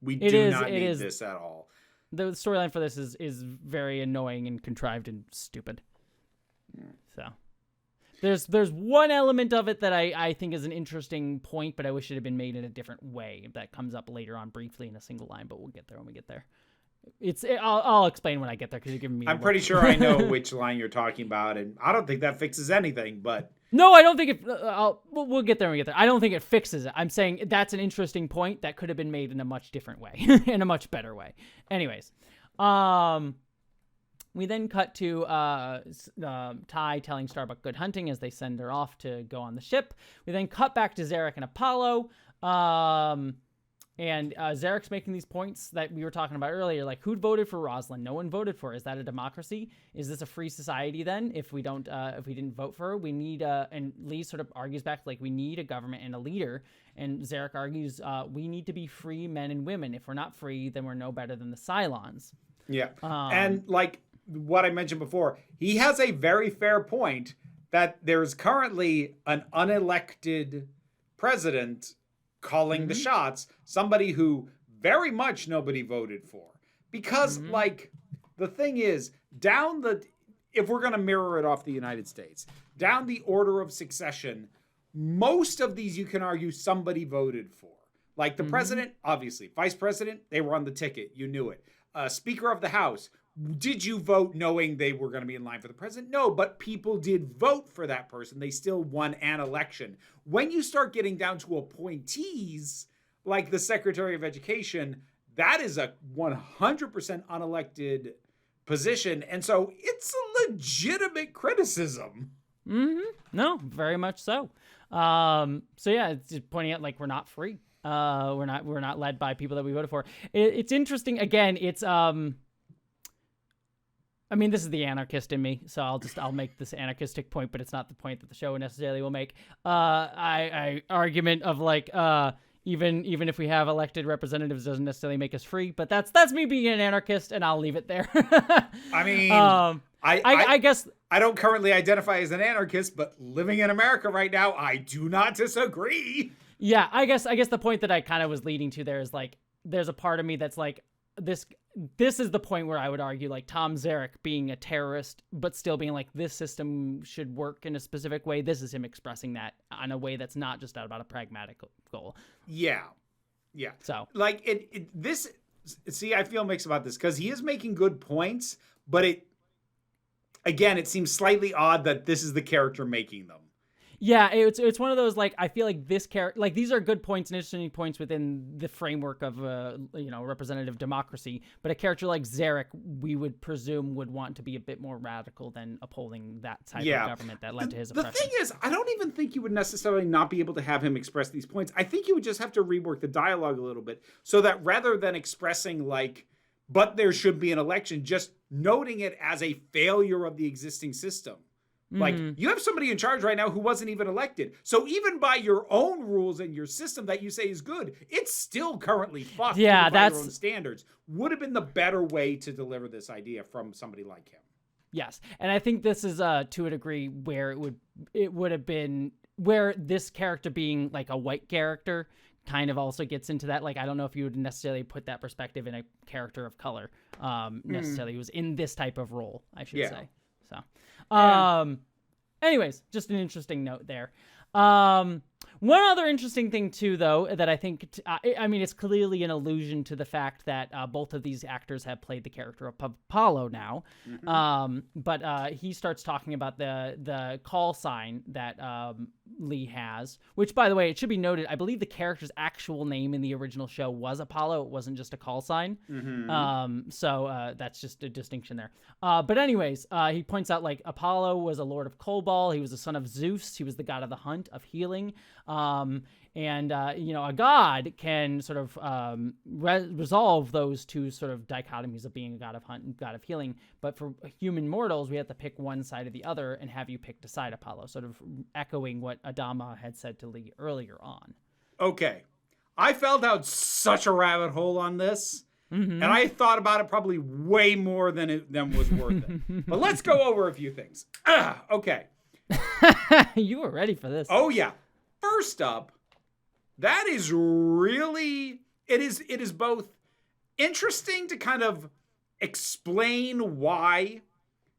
We do not need this at all. The storyline for this is very annoying and contrived and stupid, so. There's one element of it that I think is an interesting point, but I wish it had been made in a different way. That comes up later on briefly in a single line, but we'll get there when we get there. I'll explain when I get there because you're giving me... I'm pretty sure I know which line you're talking about, and I don't think that fixes anything, but... No, I don't think it... we'll get there when we get there. I don't think it fixes it. I'm saying that's an interesting point that could have been made in a much different way, in a much better way. Anyways, we then cut to Tigh telling Starbuck good hunting as they send her off to go on the ship. We then cut back to Zarek and Apollo. And Zarek's making these points that we were talking about earlier, like who voted for Roslin? No one voted for her. Is that a democracy? Is this a free society then? If we didn't vote for her, we need and Lee sort of argues back like we need a government and a leader. And Zarek argues we need to be free men and women. If we're not free, then we're no better than the Cylons. Yeah, and like what I mentioned before, he has a very fair point that there's currently an unelected president calling the shots, somebody who very much nobody voted for. Because, like, the thing is, if we're going to mirror it off the United States, down the order of succession, most of these you can argue somebody voted for. Like the president, obviously. Vice president, they were on the ticket. You knew it. Speaker of the House, did you vote knowing they were going to be in line for the president? No, but people did vote for that person. They still won an election. When you start getting down to appointees, like the Secretary of Education, that is a 100% unelected position. And so it's a legitimate criticism. No, very much so. So yeah, it's just pointing out like we're not free. We're not led by people that we voted for. It's interesting. Again, it's I mean, this is the anarchist in me, so I'll make this anarchistic point, but it's not the point that the show necessarily will make. Argument of like, even if we have elected representatives, doesn't necessarily make us free. But that's me being an anarchist, and I'll leave it there. I mean, I guess I don't currently identify as an anarchist, but living in America right now, I do not disagree. Yeah, I guess the point that I kind of was leading to there is like, there's a part of me that's like, this is the point where I would argue like Tom Zarek being a terrorist, but still being like, this system should work in a specific way. This is him expressing that in a way that's not just about a pragmatic goal. Yeah. Yeah. So like I feel mixed about this because he is making good points, but it seems slightly odd that this is the character making them. Yeah, it's one of those, like, I feel like this character, like, these are good points and interesting points within the framework of, representative democracy, but a character like Zarek, we would presume would want to be a bit more radical than upholding that type of government that led to his oppression. The thing is, I don't even think you would necessarily not be able to have him express these points. I think you would just have to rework the dialogue a little bit so that rather than expressing, like, but there should be an election, just noting it as a failure of the existing system. Like, you have somebody in charge right now who wasn't even elected. So even by your own rules and your system that you say is good, it's still currently fucked by your own standards. Would have been the better way to deliver this idea from somebody like him. Yes. And I think this is to a degree where it would have been where this character being like a white character kind of also gets into that. Like, I don't know if you would necessarily put that perspective in a character of color necessarily who's in this type of role, I should say. So, anyways, just an interesting note there. One other interesting thing too, though, that I think, I mean, it's clearly an allusion to the fact that both of these actors have played the character of Apollo now. But he starts talking about the call sign that Lee has, which, by the way, it should be noted, I believe the character's actual name in the original show was Apollo. It wasn't just a call sign. So that's just a distinction there. But anyways, he points out, like, Apollo was a lord of Cobol. He was the son of Zeus. He was the god of the hunt, of healing. A god can sort of resolve those two sort of dichotomies of being a god of hunt and god of healing. But for human mortals, we have to pick one side or the other and have you pick a side, Apollo, sort of echoing what Adama had said to Lee earlier on. Okay. I fell down such a rabbit hole on this, and I thought about it probably way more than was worth it. But let's go over a few things. Okay. You were ready for this. Oh, yeah. First up, that is really, it is both interesting to kind of explain why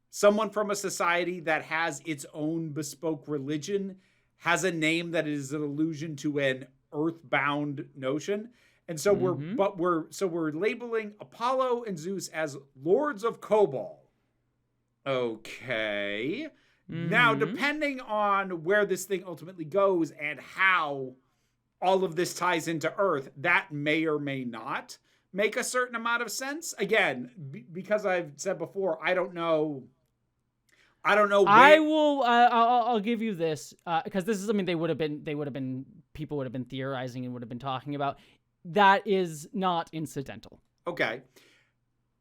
someone from a society that has its own bespoke religion has a name that is an allusion to an earthbound notion. And so we're labeling Apollo and Zeus as lords of Cobol. Okay. Now, depending on where this thing ultimately goes and how all of this ties into Earth, that may or may not make a certain amount of sense. Again, because I've said before, I don't know. I'll give you this because this is something people would have been theorizing and would have been talking about. that is not incidental. Okay.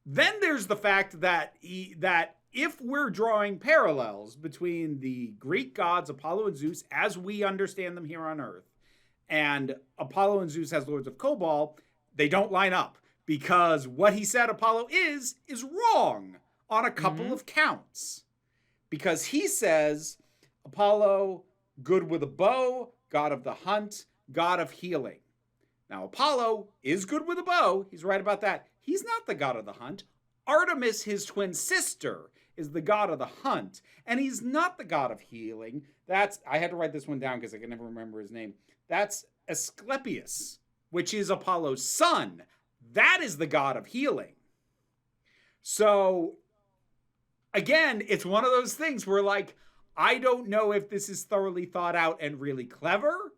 Then there's the fact that that if we're drawing parallels between the Greek gods Apollo and Zeus as we understand them here on Earth, and Apollo and Zeus as lords of Cobol, they don't line up, because what he said Apollo is wrong on a couple of counts. Because he says Apollo, good with a bow, god of the hunt, god of healing. Now, Apollo is good with a bow. He's right about that. He's not the god of the hunt. Artemis, his twin sister, is the god of the hunt. And he's not the god of healing. I had to write this one down because I can never remember his name. That's Asclepius, which is Apollo's son. That is the god of healing. So, again, it's one of those things where, like, I don't know if this is thoroughly thought out and really clever,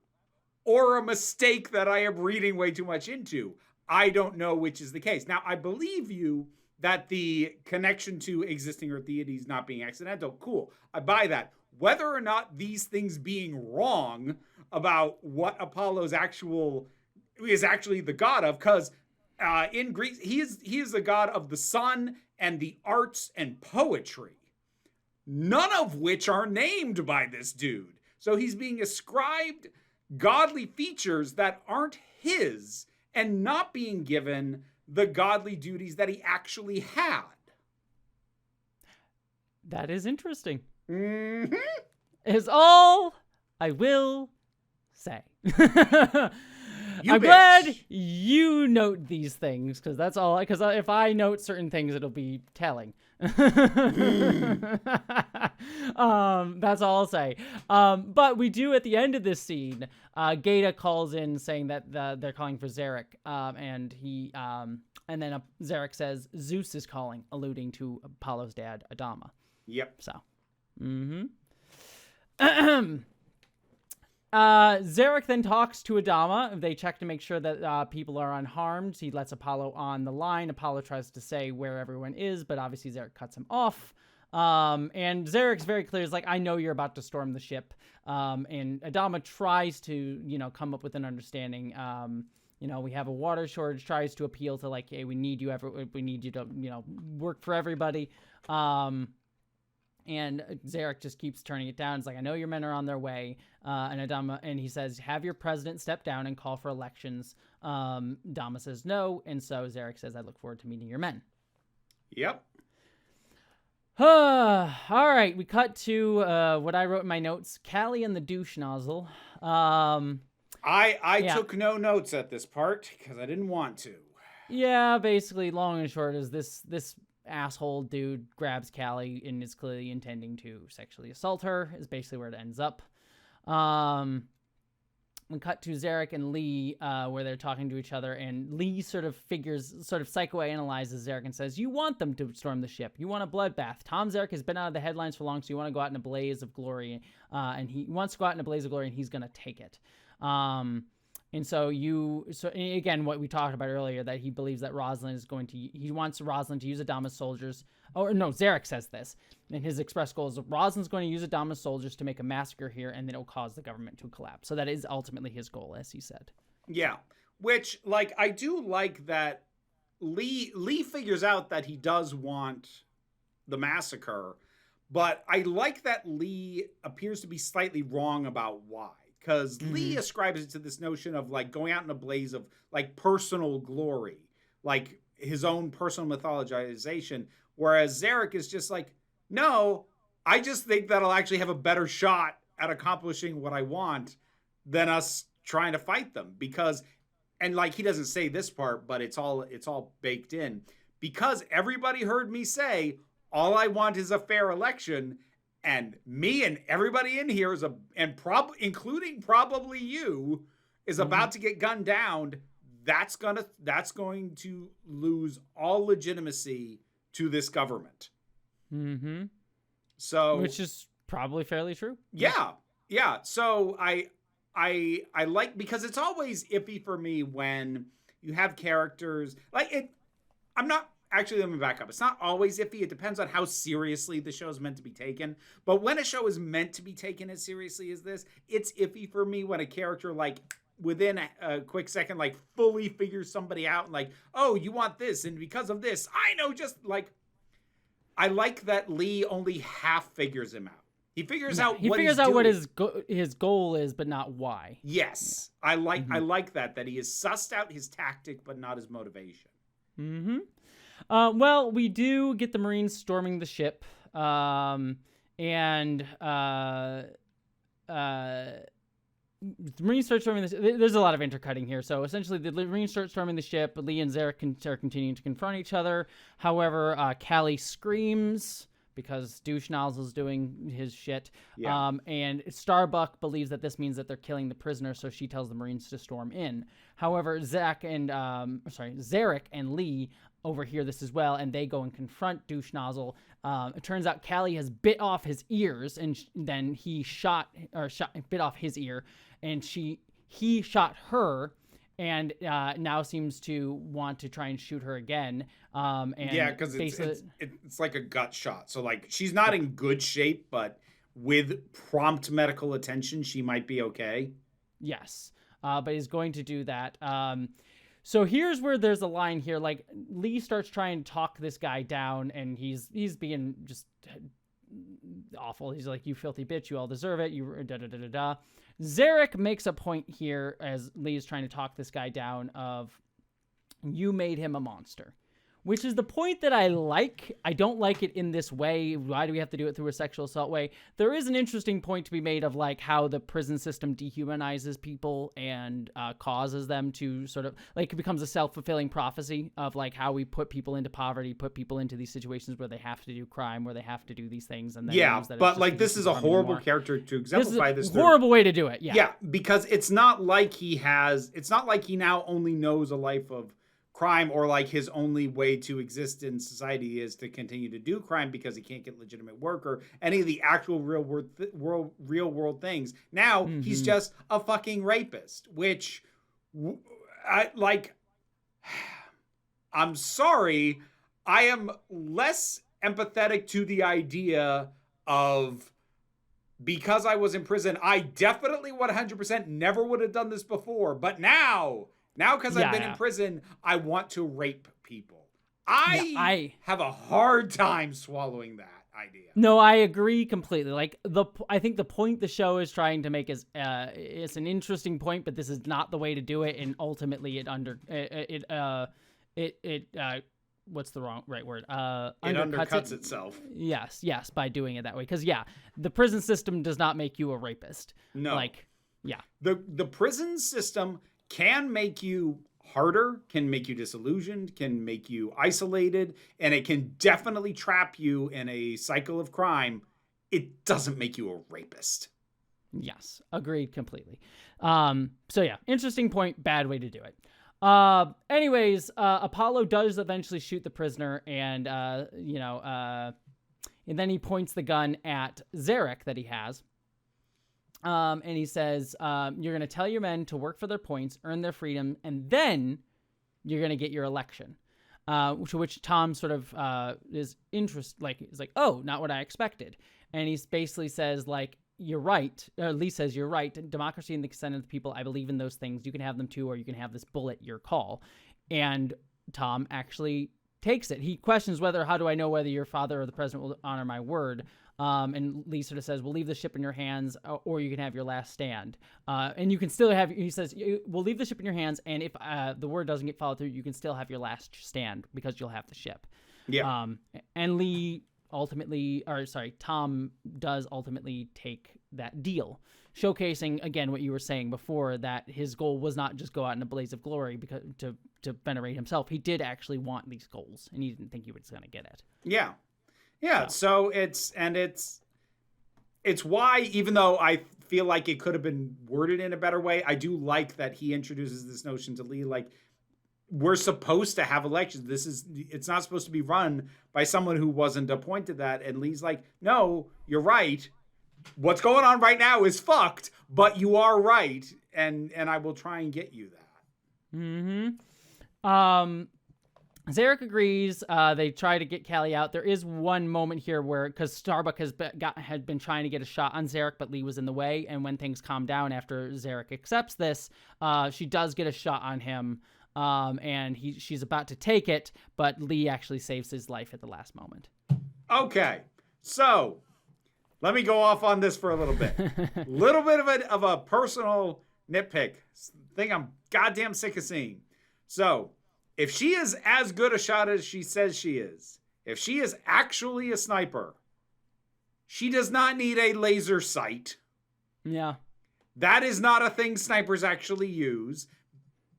or a mistake that I am reading way too much into. I don't know which is the case. Now, I believe you that the connection to existing Earth deities not being accidental, cool. I buy that. Whether or not these things being wrong about what Apollo's is actually the god of, because in Greece, he is the god of the sun and the arts and poetry, none of which are named by this dude. So he's being ascribed godly features that aren't his and not being given the godly duties that he actually had. That is interesting. Mm-hmm. Is all I will say. I'm bitch. glad you note these things, because that's all. Because if I note certain things, it'll be telling. That's all I'll say. But we do at the end of this scene, Gaeta calls in saying that they're calling for Zarek, and then Zarek says Zeus is calling, alluding to Apollo's dad, Adama. Yep. So, Zarek then talks to Adama. They check to make sure that people are unharmed. He lets Apollo on the line. Apollo tries to say where everyone is, but obviously Zarek cuts him off. And Zarek's very clear. He's like, I know you're about to storm the ship. And Adama tries to, come up with an understanding. We have a water shortage, tries to appeal to like, hey, we need you to, work for everybody. And Zarek just keeps turning it down. It's like, I know your men are on their way. And he says, have your president step down and call for elections. Adama says no. And so Zarek says, I look forward to meeting your men. Yep. All right. We cut to what I wrote in my notes. Callie and the douche nozzle. I took no notes at this part because I didn't want to. Yeah, basically, long and short is this asshole dude grabs Callie and is clearly intending to sexually assault her, is basically where it ends up. We cut to Zarek and Lee, where they're talking to each other, and Lee sort of psychoanalyzes Zarek and says, you want them to storm the ship. You want a bloodbath. Tom Zarek has been out of the headlines for long, so you want to go out in a blaze of glory. And he wants to go out in a blaze of glory, and he's going to take it. And so again, what we talked about earlier, that he believes that he wants Roslin to use Adama's soldiers. Or no, Zarek says this. And his express goal is Roslin's going to use Adama's soldiers to make a massacre here, and then it'll cause the government to collapse. So that is ultimately his goal, as he said. Yeah. Which, I do like that Lee figures out that he does want the massacre, but I like that Lee appears to be slightly wrong about why. Because Lee ascribes it to this notion of going out in a blaze of personal glory, like his own personal mythologization. Whereas Zarek is just no, I just think that I'll actually have a better shot at accomplishing what I want than us trying to fight them. Because, and he doesn't say this part, but it's all baked in. Because everybody heard me say, all I want is a fair election. And me and everybody in here including probably you, is about to get gunned down. That's going to lose all legitimacy to this government. Mm-hmm. So, which is probably fairly true. Yeah. So I like, because it's always iffy for me when you have characters I'm not. Actually, let me back up. It's not always iffy. It depends on how seriously the show is meant to be taken. But when a show is meant to be taken as seriously as this, it's iffy for me when a character within a quick second, like fully figures somebody out and like, oh, you want this. And because of this, I know just like, I like that Lee only half figures him out. He figures out what his goal is, but not why. Yes. Yeah. I like that he has sussed out his tactic, but not his motivation. Mm-hmm. Well, we do get the Marines storming the ship. The Marines start storming this. There's a lot of intercutting here. So essentially, the Marines start storming the ship. Lee and Zarek are continuing to confront each other. However, Callie screams because douche nozzle's doing his shit. Yeah. And Starbuck believes that this means that they're killing the prisoner, so she tells the Marines to storm in. However, Zarek and Lee overhear this as well, and they go and confront douche nozzle. It turns out Callie has bit off his ears, and then he bit off his ear, and he shot her. And now seems to want to try and shoot her again. Because it's like a gut shot. So like she's not in good shape, but with prompt medical attention, she might be okay. Yes, but he's going to do that. So here's where there's a line here. Like Lee starts trying to talk this guy down, and he's being just awful. He's like, "You filthy bitch! You all deserve it." You da da da da da. Zarek makes a point here as Lee is trying to talk this guy down of, you made him a monster, which is the point that I like. I don't like it in this way. Why do we have to do it through a sexual assault way? There is an interesting point to be made of like how the prison system dehumanizes people and causes them to sort of like, it becomes a self-fulfilling prophecy of like how we put people into poverty, put people into these situations where they have to do crime, where they have to do these things. And then but like this is a horrible character to exemplify this. Horrible way to do it. Yeah, because it's not like he now only knows a life of crime, or like his only way to exist in society is to continue to do crime because he can't get legitimate work or any of the actual real world things. Now he's just a fucking rapist, which I'm sorry, I am less empathetic to the idea of, because I was in prison, I definitely 100% never would have done this before, but now because I've been in prison, I want to rape people. I have a hard time swallowing that idea. No, I agree completely. Like I think the point the show is trying to make is it's an interesting point, but this is not the way to do it, and ultimately it what's the right word? It undercuts itself. Yes, by doing it that way. Because the prison system does not make you a rapist. No, the prison system can make you harder, can make you disillusioned, can make you isolated, and it can definitely trap you in a cycle of crime. It doesn't make you a rapist. Yes, agreed completely. Interesting point, bad way to do it. Anyways, Apollo does eventually shoot the prisoner, and and then he points the gun at Zarek that he has. And he says, you're going to tell your men to work for their points, earn their freedom, and then you're going to get your election. To which Tom sort of is like, oh, not what I expected. And he basically says, like, you're right. Lee says, you're right. Democracy and the consent of the people, I believe in those things. You can have them too, or you can have this bullet, your call. And Tom actually takes it. He questions how do I know whether your father or the president will honor my word? And Lee sort of says, we'll leave the ship in your hands, or you can have your last stand. And you can still have, he says, we'll leave the ship in your hands, and if the word doesn't get followed through, you can still have your last stand because you'll have the ship. Yeah. And Tom does ultimately take that deal, showcasing, again, what you were saying before, that his goal was not just go out in a blaze of glory because to venerate himself. He did actually want these goals, and he didn't think he was going to get it. Yeah. Yeah, so it's why, even though I feel like it could have been worded in a better way, I do like that he introduces this notion to Lee, like, we're supposed to have elections. It's not supposed to be run by someone who wasn't appointed that. And Lee's like, no, you're right. What's going on right now is fucked, but you are right. And I will try and get you that. Mm-hmm. Zarek agrees. They try to get Callie out. There is one moment here where, because Starbuck had been trying to get a shot on Zarek, but Lee was in the way. And when things calm down after Zarek accepts this, she does get a shot on him. And she's about to take it, but Lee actually saves his life at the last moment. Okay, so let me go off on this for a little bit. Little bit of a personal nitpick. Thing I'm goddamn sick of seeing. So, if she is as good a shot as she says she is, if she is actually a sniper, she does not need a laser sight. Yeah. That is not a thing snipers actually use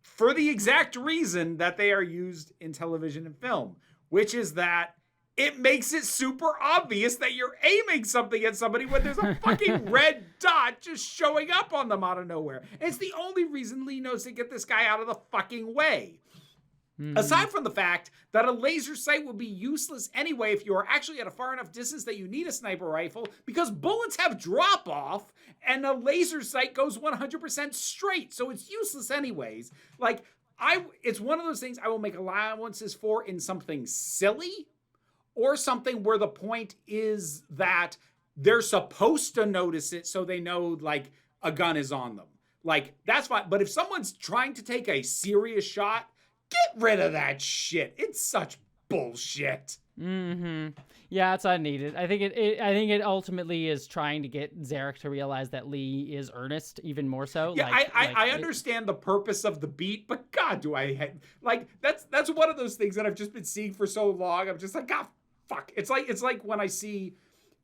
for the exact reason that they are used in television and film, which is that it makes it super obvious that you're aiming something at somebody when there's a fucking red dot just showing up on them out of nowhere. And it's the only reason Lee knows to get this guy out of the fucking way. Aside from the fact that a laser sight will be useless anyway if you are actually at a far enough distance that you need a sniper rifle, because bullets have drop off and a laser sight goes 100% straight, so it's useless anyways. Like, it's one of those things I will make allowances for in something silly or something where the point is that they're supposed to notice it so they know, like, a gun is on them. Like, that's fine. But if someone's trying to take a serious shot, get rid of that shit. It's such bullshit. Yeah, it's unneeded. I think it ultimately is trying to get Zarek to realize that Lee is earnest even more so. Yeah, I understand the purpose of the beat, but God, do I like that's one of those things that I've just been seeing for so long. I'm just like, God, fuck. It's like when I see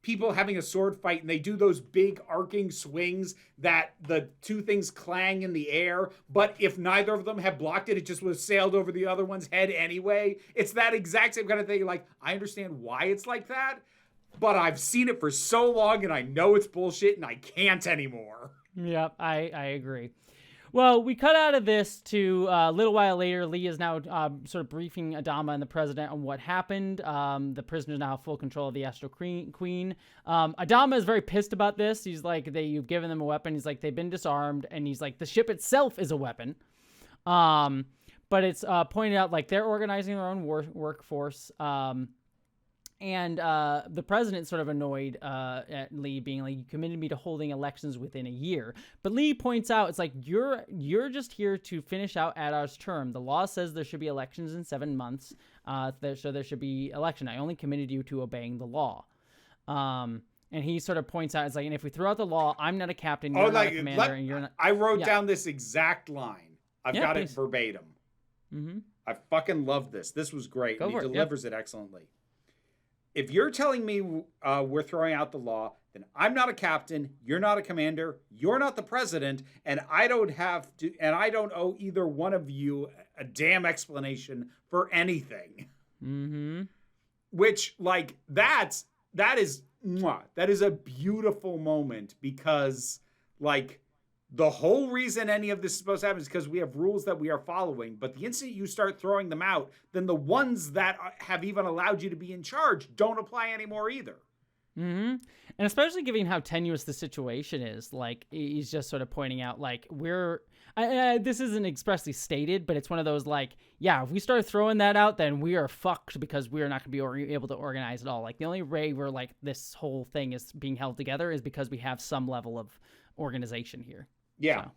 people having a sword fight and they do those big arcing swings that the two things clang in the air, but if neither of them had blocked it, it just would have sailed over the other one's head anyway. It's that exact same kind of thing. Like, I understand why it's like that, but I've seen it for so long and I know it's bullshit and I can't anymore. Yep, I agree. Well, we cut out of this to a little while later. Lee is now sort of briefing Adama and the president on what happened. The prisoners now have full control of the Astral Queen. Adama is very pissed about this. He's like, you've given them a weapon. He's like, they've been disarmed. And he's like, the ship itself is a weapon. But it's pointed out, like, they're organizing their own workforce. And the president's sort of annoyed at Lee being like, you committed me to holding elections within a year. But Lee points out, it's like, you're just here to finish out Adar's term. The law says there should be elections in 7 months. So there should be election. I only committed you to obeying the law. And he sort of points out, it's like, and if we throw out the law, I'm not a captain, you're not a commander, and you're not... I wrote down this exact line. I've got it verbatim. I fucking love this. This was great. And he delivers it excellently. If you're telling me we're throwing out the law, then I'm not a captain, you're not a commander, you're not the president, and I don't owe either one of you a damn explanation for anything. Which, like, that is a beautiful moment, because, like, the whole reason any of this is supposed to happen is because we have rules that we are following. But the instant you start throwing them out, then the ones that have even allowed you to be in charge don't apply anymore either. And especially given how tenuous the situation is, like, he's just sort of pointing out, like, this isn't expressly stated, but it's one of those, like, yeah, if we start throwing that out, then we are fucked because we are not going to be able to organize at all. Like, the only way where, like, this whole thing is being held together is because we have some level of organization here. Yeah. So.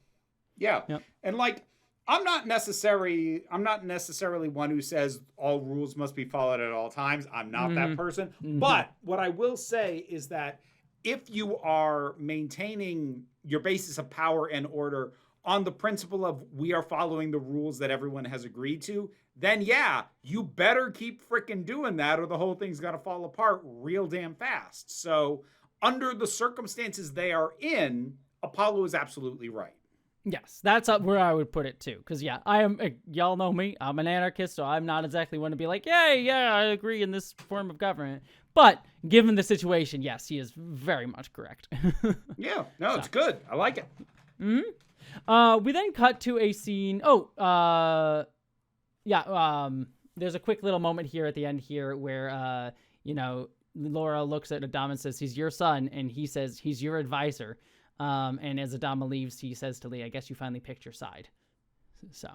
Yeah. Yep. And, like, I'm not necessarily one who says all rules must be followed at all times. I'm not that person. But what I will say is that if you are maintaining your basis of power and order on the principle of we are following the rules that everyone has agreed to, then yeah, you better keep freaking doing that or the whole thing's going to fall apart real damn fast. So under the circumstances they are in, Apollo is absolutely right. Yes, that's where I would put it too. Because yeah, y'all know me, I'm an anarchist, so I'm not exactly one to be like, yeah, I agree in this form of government. But given the situation, yes, he is very much correct. Yeah, no, it's good. I like it. We then cut to a scene. There's a quick little moment here at the end here where, Laura looks at Adama and says, he's your son, and he says, he's your advisor. And as Adama leaves, he says to Lee, I guess you finally picked your side. So,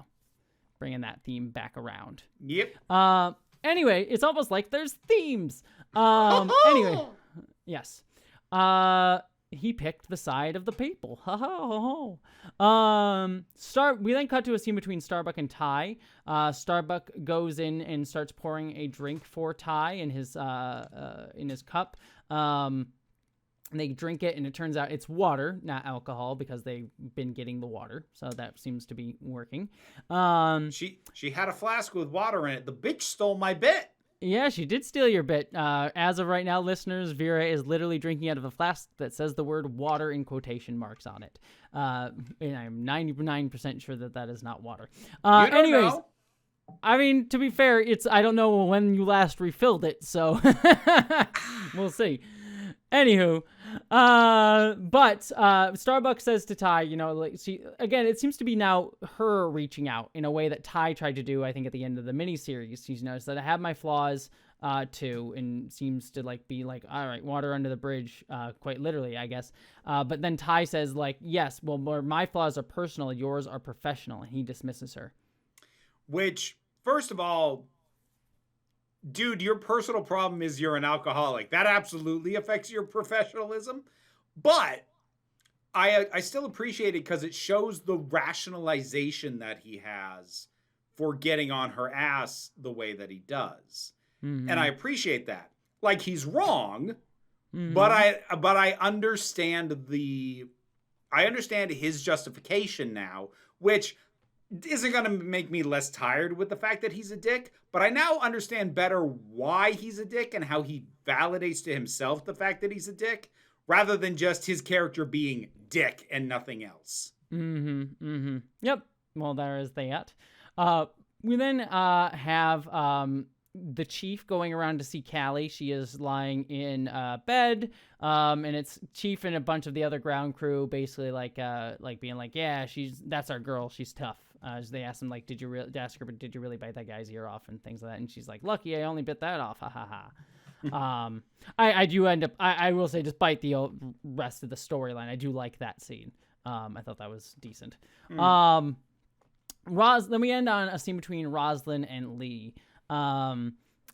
bringing that theme back around. Yep. Anyway, it's almost like there's themes. Anyway, yes. He picked the side of the people. We then cut to a scene between Starbuck and Tigh. Starbuck goes in and starts pouring a drink for Tigh in his cup. They drink it, and it turns out it's water, not alcohol, because they've been getting the water. So that seems to be working. She had a flask with water in it. The bitch stole my bit. Yeah, she did steal your bit. As of right now, listeners, Vera is literally drinking out of a flask that says the word water in quotation marks on it. And I'm 99% sure that is not water. Anyways, know. I mean, to be fair, I don't know when you last refilled it, so we'll see. Anywho, but Starbuck says to Tigh, it seems to be now her reaching out in a way that Tigh tried to do, I think, at the end of the miniseries. She's noticed that I have my flaws, too, and seems to, be all right, water under the bridge, quite literally, I guess. But then Tigh says, yes, well, my flaws are personal, yours are professional, and he dismisses her. Which, first of all, dude, your personal problem is you're an alcoholic. That absolutely affects your professionalism. But I still appreciate it because it shows the rationalization that he has for getting on her ass the way that he does. Mm-hmm. And I appreciate that. He's wrong, mm-hmm. but I understand his justification now, which isn't going to make me less tired with the fact that he's a dick, but I now understand better why he's a dick and how he validates to himself the fact that he's a dick, rather than just his character being dick and nothing else. Mm-hmm. Mm-hmm. Yep. Well, there is that. We then have the chief going around to see Callie. She is lying in bed, and it's Chief and a bunch of the other ground crew basically being like, yeah, that's our girl. She's tough. They asked him, did you really bite that guy's ear off and things like that? And she's like, lucky I only bit that off. Ha ha ha. I do end up, I will say, despite the rest of the storyline, I do like that scene. I thought that was decent. Then we end on a scene between Roslin and Lee.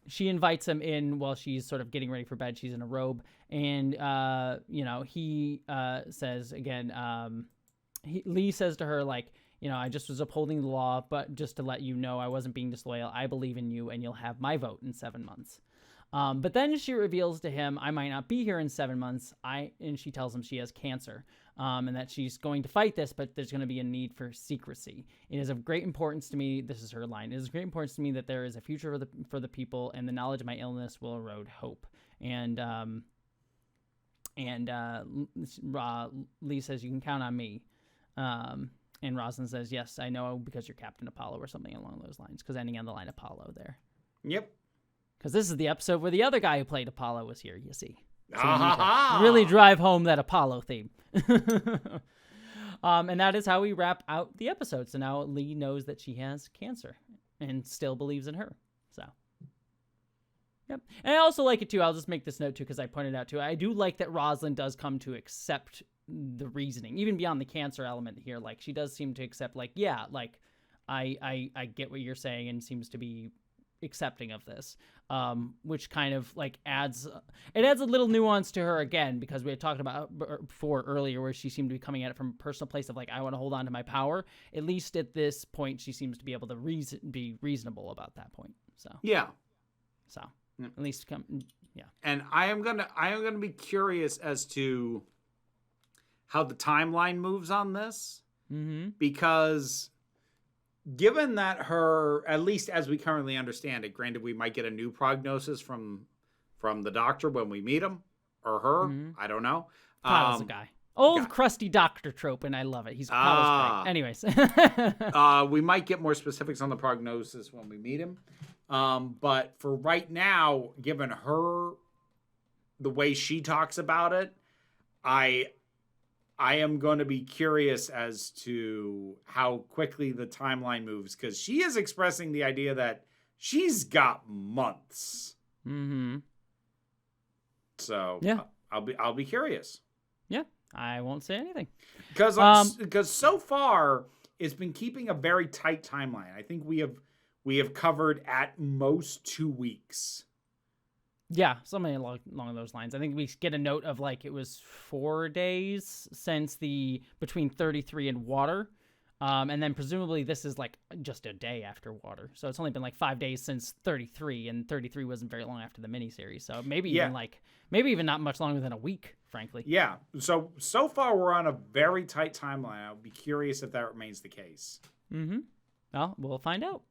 She invites him in while she's sort of getting ready for bed. She's in a robe, and he says again, Lee says to her, I just was upholding the law, but just to let you know, I wasn't being disloyal. I believe in you, and you'll have my vote in 7 months. But then she reveals to him, I might not be here in 7 months. And she tells him she has cancer, and that she's going to fight this, but there's going to be a need for secrecy. It is of great importance to me. This is her line. It is of great importance to me that there is a future for the people, and the knowledge of my illness will erode hope. And Lee says, you can count on me. And Roslin says, yes, I know, because you're Captain Apollo or something along those lines, because ending on the line Apollo there. Yep. Because this is the episode where the other guy who played Apollo was here, you see. So really drive home that Apollo theme. And that is how we wrap out the episode. So now Lee knows that she has cancer and still believes in her. So, yep. And I also like it, too. I'll just make this note, too, because I pointed out, too. I do like that Roslin does come to accept the reasoning, even beyond the cancer element here. She does seem to accept, I get what you're saying, and seems to be accepting of this, which kind of adds a little nuance to her again, because we had talked about before earlier where she seemed to be coming at it from a personal place of I want to hold on to my power. At least at this point, she seems to be able to be reasonable about that point. So yeah, at least yeah. And I am gonna be curious as to how the timeline moves on this, mm-hmm. because given that her, at least as we currently understand it, granted we might get a new prognosis from the doctor when we meet him, or her, mm-hmm. I don't know. Pavel's a guy. Old crusty doctor trope, and I love it. He's Pavel's great. Anyways. We might get more specifics on the prognosis when we meet him. But for right now, given her, the way she talks about it, I am going to be curious as to how quickly the timeline moves, because she is expressing the idea that she's got months. Mm-hmm. So yeah, I'll be curious. Yeah, I won't say anything. Because so far it's been keeping a very tight timeline. I think we have covered at most 2 weeks. Yeah, something along those lines. I think we get a note of like it was 4 days since between 33 and water. And then presumably this is like just a day after water. So it's only been like 5 days since 33, and 33 wasn't very long after the miniseries. So maybe even not much longer than a week, frankly. Yeah. So far we're on a very tight timeline. I'll be curious if that remains the case. Mm-hmm. Well, we'll find out.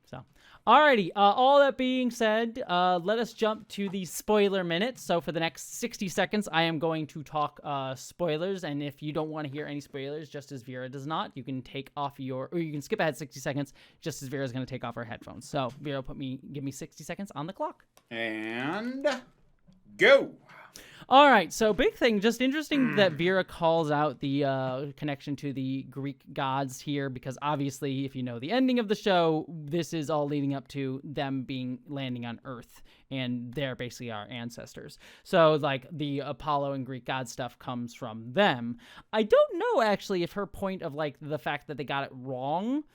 So, alrighty. All that being said, let us jump to the spoiler minute. So for the next 60 seconds, I am going to talk spoilers. And if you don't want to hear any spoilers, just as Vera does not, you can or you can skip ahead 60 seconds, just as Vera is going to take off her headphones. So Vera, give me 60 seconds on the clock. And go. All right, so big thing, just interesting that Vera calls out the connection to the Greek gods here, because obviously, if you know the ending of the show, this is all leading up to them landing on Earth, and they're basically our ancestors. So, like, the Apollo and Greek god stuff comes from them. I don't know, actually, if her point of, like, the fact that they got it wrong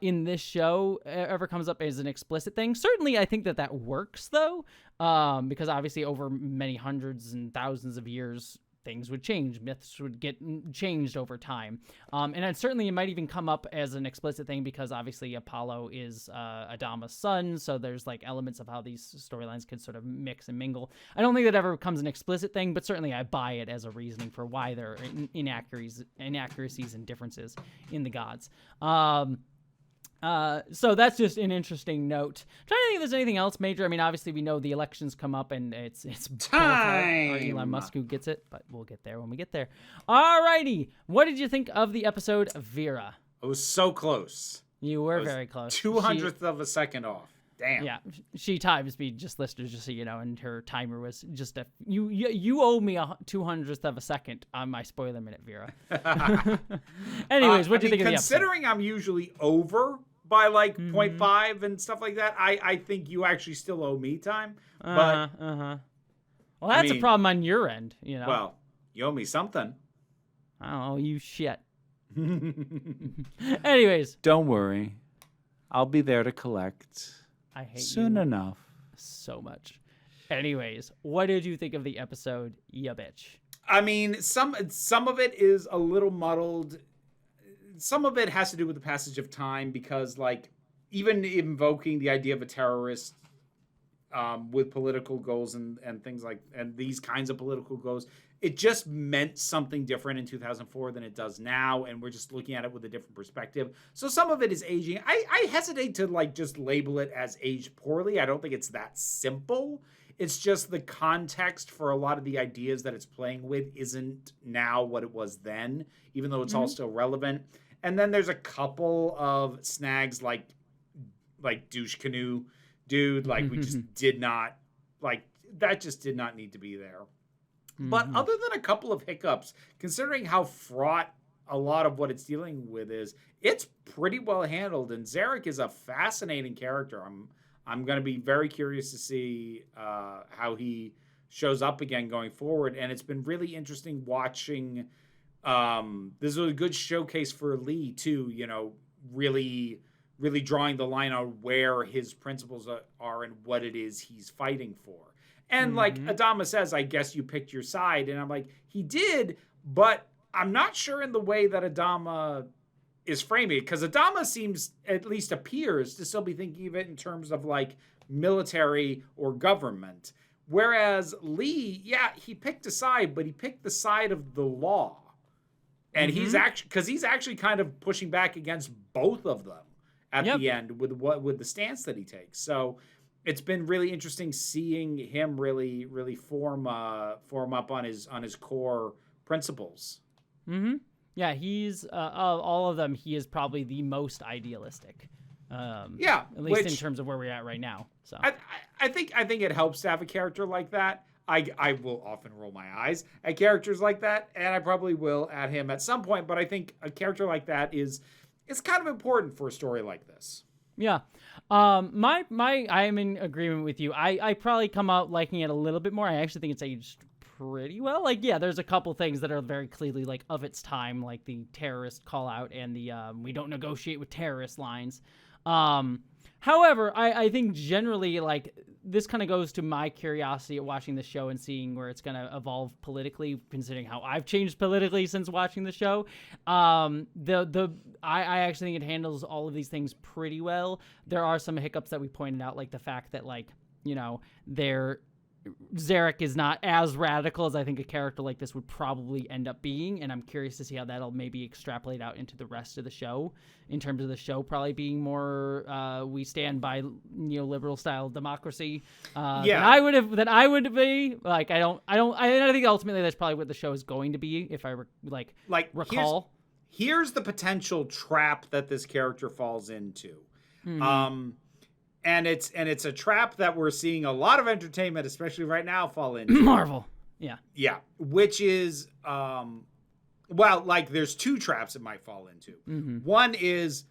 in this show ever comes up as an explicit thing. Certainly, I think that works, though, because obviously over many hundreds and thousands of years, things would change. Myths would get changed over time. And certainly it might even come up as an explicit thing because obviously Apollo is Adama's son, so there's like elements of how these storylines could sort of mix and mingle. I don't think that ever becomes an explicit thing, but certainly I buy it as a reasoning for why there are inaccuracies and differences in the gods. So that's just an interesting note. I'm trying to think if there's anything else major. I mean, obviously we know the elections come up and it's time. Baltar or Elon Musk who gets it, but we'll get there when we get there. Alrighty. What did you think of the episode, Vera? It was so close. You were very close. 200th of a second off. Damn. Yeah, she times me, just listeners, just so you know, and her timer was just you owe me a 200th of a second on my spoiler minute, Vera. Anyways, what do you think of the episode? Considering I'm usually over by like 0.5 and stuff like that, I think you actually still owe me time. But Well, that's a problem on your end, you know. Well, you owe me something. I don't owe you shit. Anyways, don't worry, I'll be there to collect. I hate soon you enough so much. Anyways, what did you think of the episode, ya bitch? I mean, some of it is a little muddled. Some of it has to do with the passage of time because, like, even invoking the idea of a terrorist with political goals and things like and these kinds of political goals, it just meant something different in 2004 than it does now, and we're just looking at it with a different perspective. So some of it is aging. I hesitate to like just label it as aged poorly. I don't think it's that simple. It's just the context for a lot of the ideas that it's playing with isn't now what it was then, even though it's all still relevant. And then there's a couple of snags like douche canoe dude, like we just did not like that just did not need to be there. But other than a couple of hiccups, considering how fraught a lot of what it's dealing with is, it's pretty well handled. And Zarek is a fascinating character. I'm going to be very curious to see how he shows up again going forward. And it's been really interesting watching. This was a good showcase for Lee too. You know, really drawing the line on where his principles are and what it is he's fighting for. And like Adama says, I guess you picked your side. And I'm like, he did, but I'm not sure in the way that Adama is framing it. Because Adama seems, at least appears, to still be thinking of it in terms of like military or government. Whereas Lee, yeah, he picked a side, but he picked the side of the law. And he's actually kind of pushing back against both of them at the end with the stance that he takes. So it's been really interesting seeing him really form up on his core principles. Yeah, he's all of them. He is probably the most idealistic. At least in terms of where we're at right now. So I think it helps to have a character like that. I will often roll my eyes at characters like that, and I probably will at him at some point. But I think a character like that is kind of important for a story like this. Yeah. I am in agreement with you. I probably come out liking it a little bit more. I actually think it's aged pretty well. Like, yeah, there's a couple things that are very clearly like of its time, like the terrorist call out and the we don't negotiate with terrorist lines. However, I think generally, like, this kind of goes to my curiosity at watching the show and seeing where it's going to evolve politically, considering how I've changed politically since watching the show. I actually think it handles all of these things pretty well. There are some hiccups that we pointed out, like the fact that, like, you know, Zarek is not as radical as I think a character like this would probably end up being, and I'm curious to see how that'll maybe extrapolate out into the rest of the show, in terms of the show probably being more we stand by neoliberal style democracy than I would be. Like, I think ultimately that's probably what the show is going to be, if I recall. Here's the potential trap that this character falls into. And it's a trap that we're seeing a lot of entertainment, especially right now, fall into. Marvel. Yeah. Yeah. Which is, there's two traps it might fall into. One is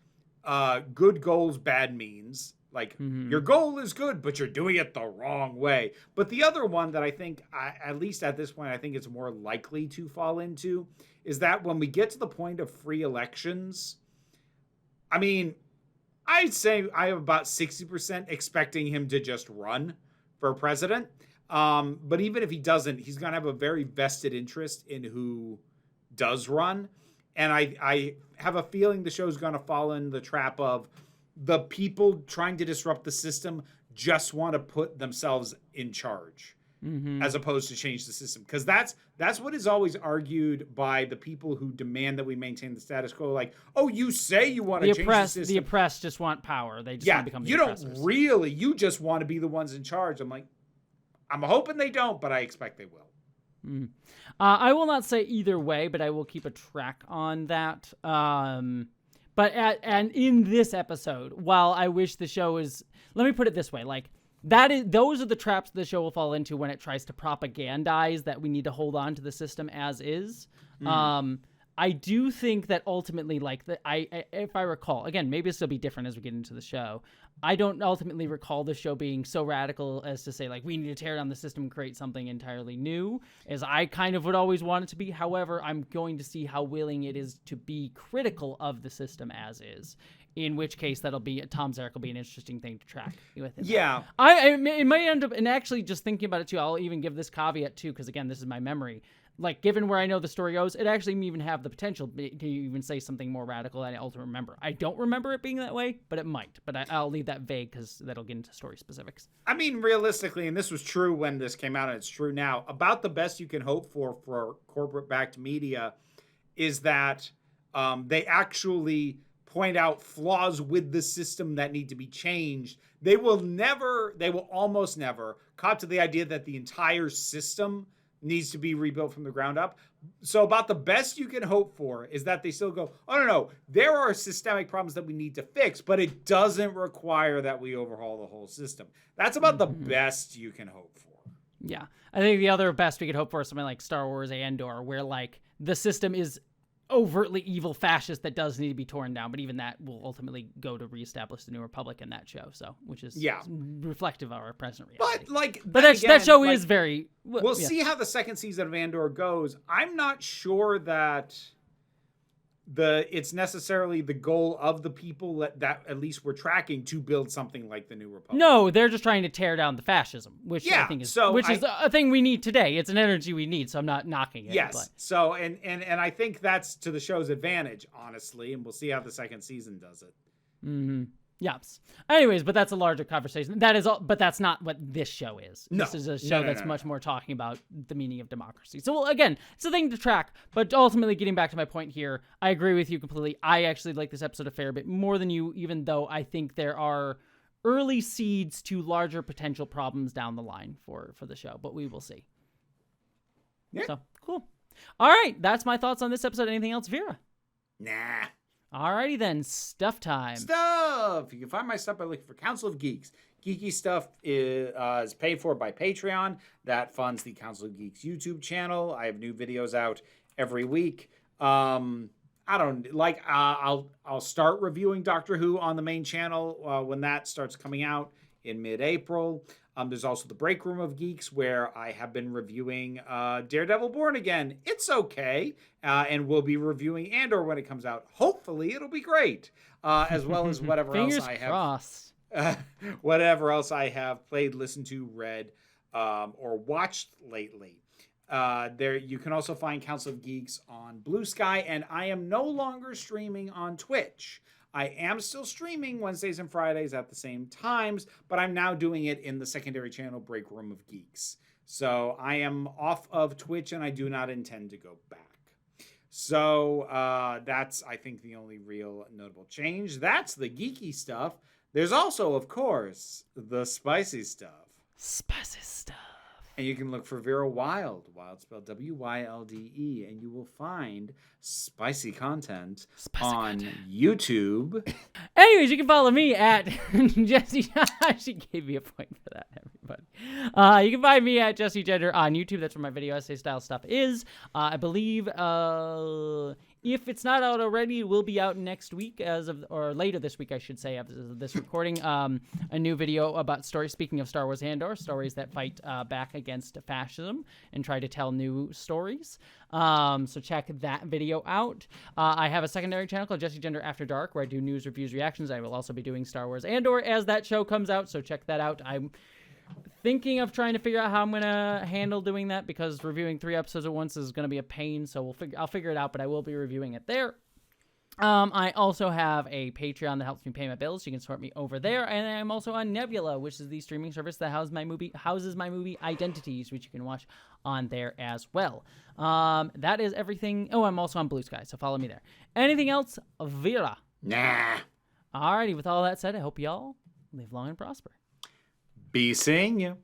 good goals, bad means. Like, your goal is good, but you're doing it the wrong way. But the other one that I think, at least at this point, I think it's more likely to fall into is that when we get to the point of free elections, I mean, I'd say I have about 60% expecting him to just run for president. But even if he doesn't, he's going to have a very vested interest in who does run. And I have a feeling the show's going to fall in the trap of the people trying to disrupt the system just want to put themselves in charge. As opposed to change the system. Because that's what is always argued by the people who demand that we maintain the status quo. Like, oh, you say you want to change the system. The oppressed just want power. They just want to become the oppressors. You don't really. You just want to be the ones in charge. I'm like, I'm hoping they don't, but I expect they will. I will not say either way, but I will keep a track on that. And in this episode, while I wish the show is... Let me put it this way. Like, those are the traps the show will fall into when it tries to propagandize that we need to hold on to the system as is. I do think that ultimately, like, if I recall, again, maybe this will be different as we get into the show. I don't ultimately recall the show being so radical as to say, like, we need to tear down the system and create something entirely new, as I kind of would always want it to be. However, I'm going to see how willing it is to be critical of the system as is. In which case, Tom Zarek will be an interesting thing to track with him. Yeah. It might end up, and actually just thinking about it too, I'll even give this caveat too, because again, this is my memory. Like, given where I know the story goes, it actually may even have the potential to even say something more radical than I ultimately remember. I don't remember it being that way, but it might. But I'll leave that vague because that'll get into story specifics. I mean, realistically, and this was true when this came out and it's true now, about the best you can hope for corporate-backed media is that they actually point out flaws with the system that need to be changed. They will almost never cop to the idea that the entire system needs to be rebuilt from the ground up. So about the best you can hope for is that they still go, oh, no, there are systemic problems that we need to fix, but it doesn't require that we overhaul the whole system. That's about the best you can hope for. Yeah. I think the other best we could hope for is something like Star Wars Andor, where, like, the system is overtly evil fascist that does need to be torn down, but even that will ultimately go to reestablish the New Republic in that show, which is reflective of our present reality. But that show is very... We'll see how the second season of Andor goes. I'm not sure that it's necessarily the goal of the people that at least we're tracking to build something like the New Republic. No, they're just trying to tear down the fascism, which I think is is a thing we need today. It's an energy we need, so I'm not knocking it. Yes. But. So and I think that's to the show's advantage, honestly, and we'll see how the second season does it. Yes. Anyways, but that's a larger conversation. That is all, but that's not what this show is. No. This is a show that's much more talking about the meaning of democracy. So again, it's a thing to track, but ultimately getting back to my point here, I agree with you completely. I actually like this episode a fair bit more than you, even though I think there are early seeds to larger potential problems down the line for the show, but we will see. Yeah. So, cool. All right, that's my thoughts on this episode. Anything else, Vera? Nah. Alrighty then, stuff time. Stuff! You can find my stuff by looking for Council of Geeks. Geeky stuff is paid for by Patreon. That funds the Council of Geeks YouTube channel. I have new videos out every week. I'll start reviewing Doctor Who on the main channel when that starts coming out in mid-April. There's also the Break Room of Geeks, where I have been reviewing Daredevil Born Again. It's okay. And we'll be reviewing Andor when it comes out. Hopefully, it'll be great. As well as whatever else I have. Fingers crossed. Whatever else I have played, listened to, read, or watched lately. There, you can also find Council of Geeks on Blue Sky, and I am no longer streaming on Twitch. I am still streaming Wednesdays and Fridays at the same times, but I'm now doing it in the secondary channel Break Room of Geeks. So I am off of Twitch, and I do not intend to go back. So that's, I think, the only real notable change. That's the geeky stuff. There's also, of course, the spicy stuff. Spicy stuff. And you can look for Vera Wild spelled W-Y-L-D-E, and you will find spicy content on YouTube. Anyways, you can follow me at Jesse. She gave me a point for that, everybody. You can find me at Jesse Gender on YouTube. That's where my video essay style stuff is. I believe if it's not out already, it will be out next week, or later this week, I should say, after this recording. A new video about stories. Speaking of Star Wars Andor, stories that fight back against fascism and try to tell new stories. So check that video out. I have a secondary channel called Jesse Gender After Dark, where I do news, reviews, reactions. I will also be doing Star Wars Andor as that show comes out. So check that out. I'm thinking of trying to figure out how I'm gonna handle doing that, because reviewing 3 episodes at once is gonna be a pain. So I'll figure it out, but I will be reviewing it there. I also have a Patreon that helps me pay my bills. You can support me over there, and I'm also on Nebula, which is the streaming service that houses my movie Identities, which you can watch on there as well. That is everything. Oh, I'm also on Blue Sky, so follow me there. Anything else, Vera? Nah. Alrighty. With all that said, I hope y'all live long and prosper. Be seeing you.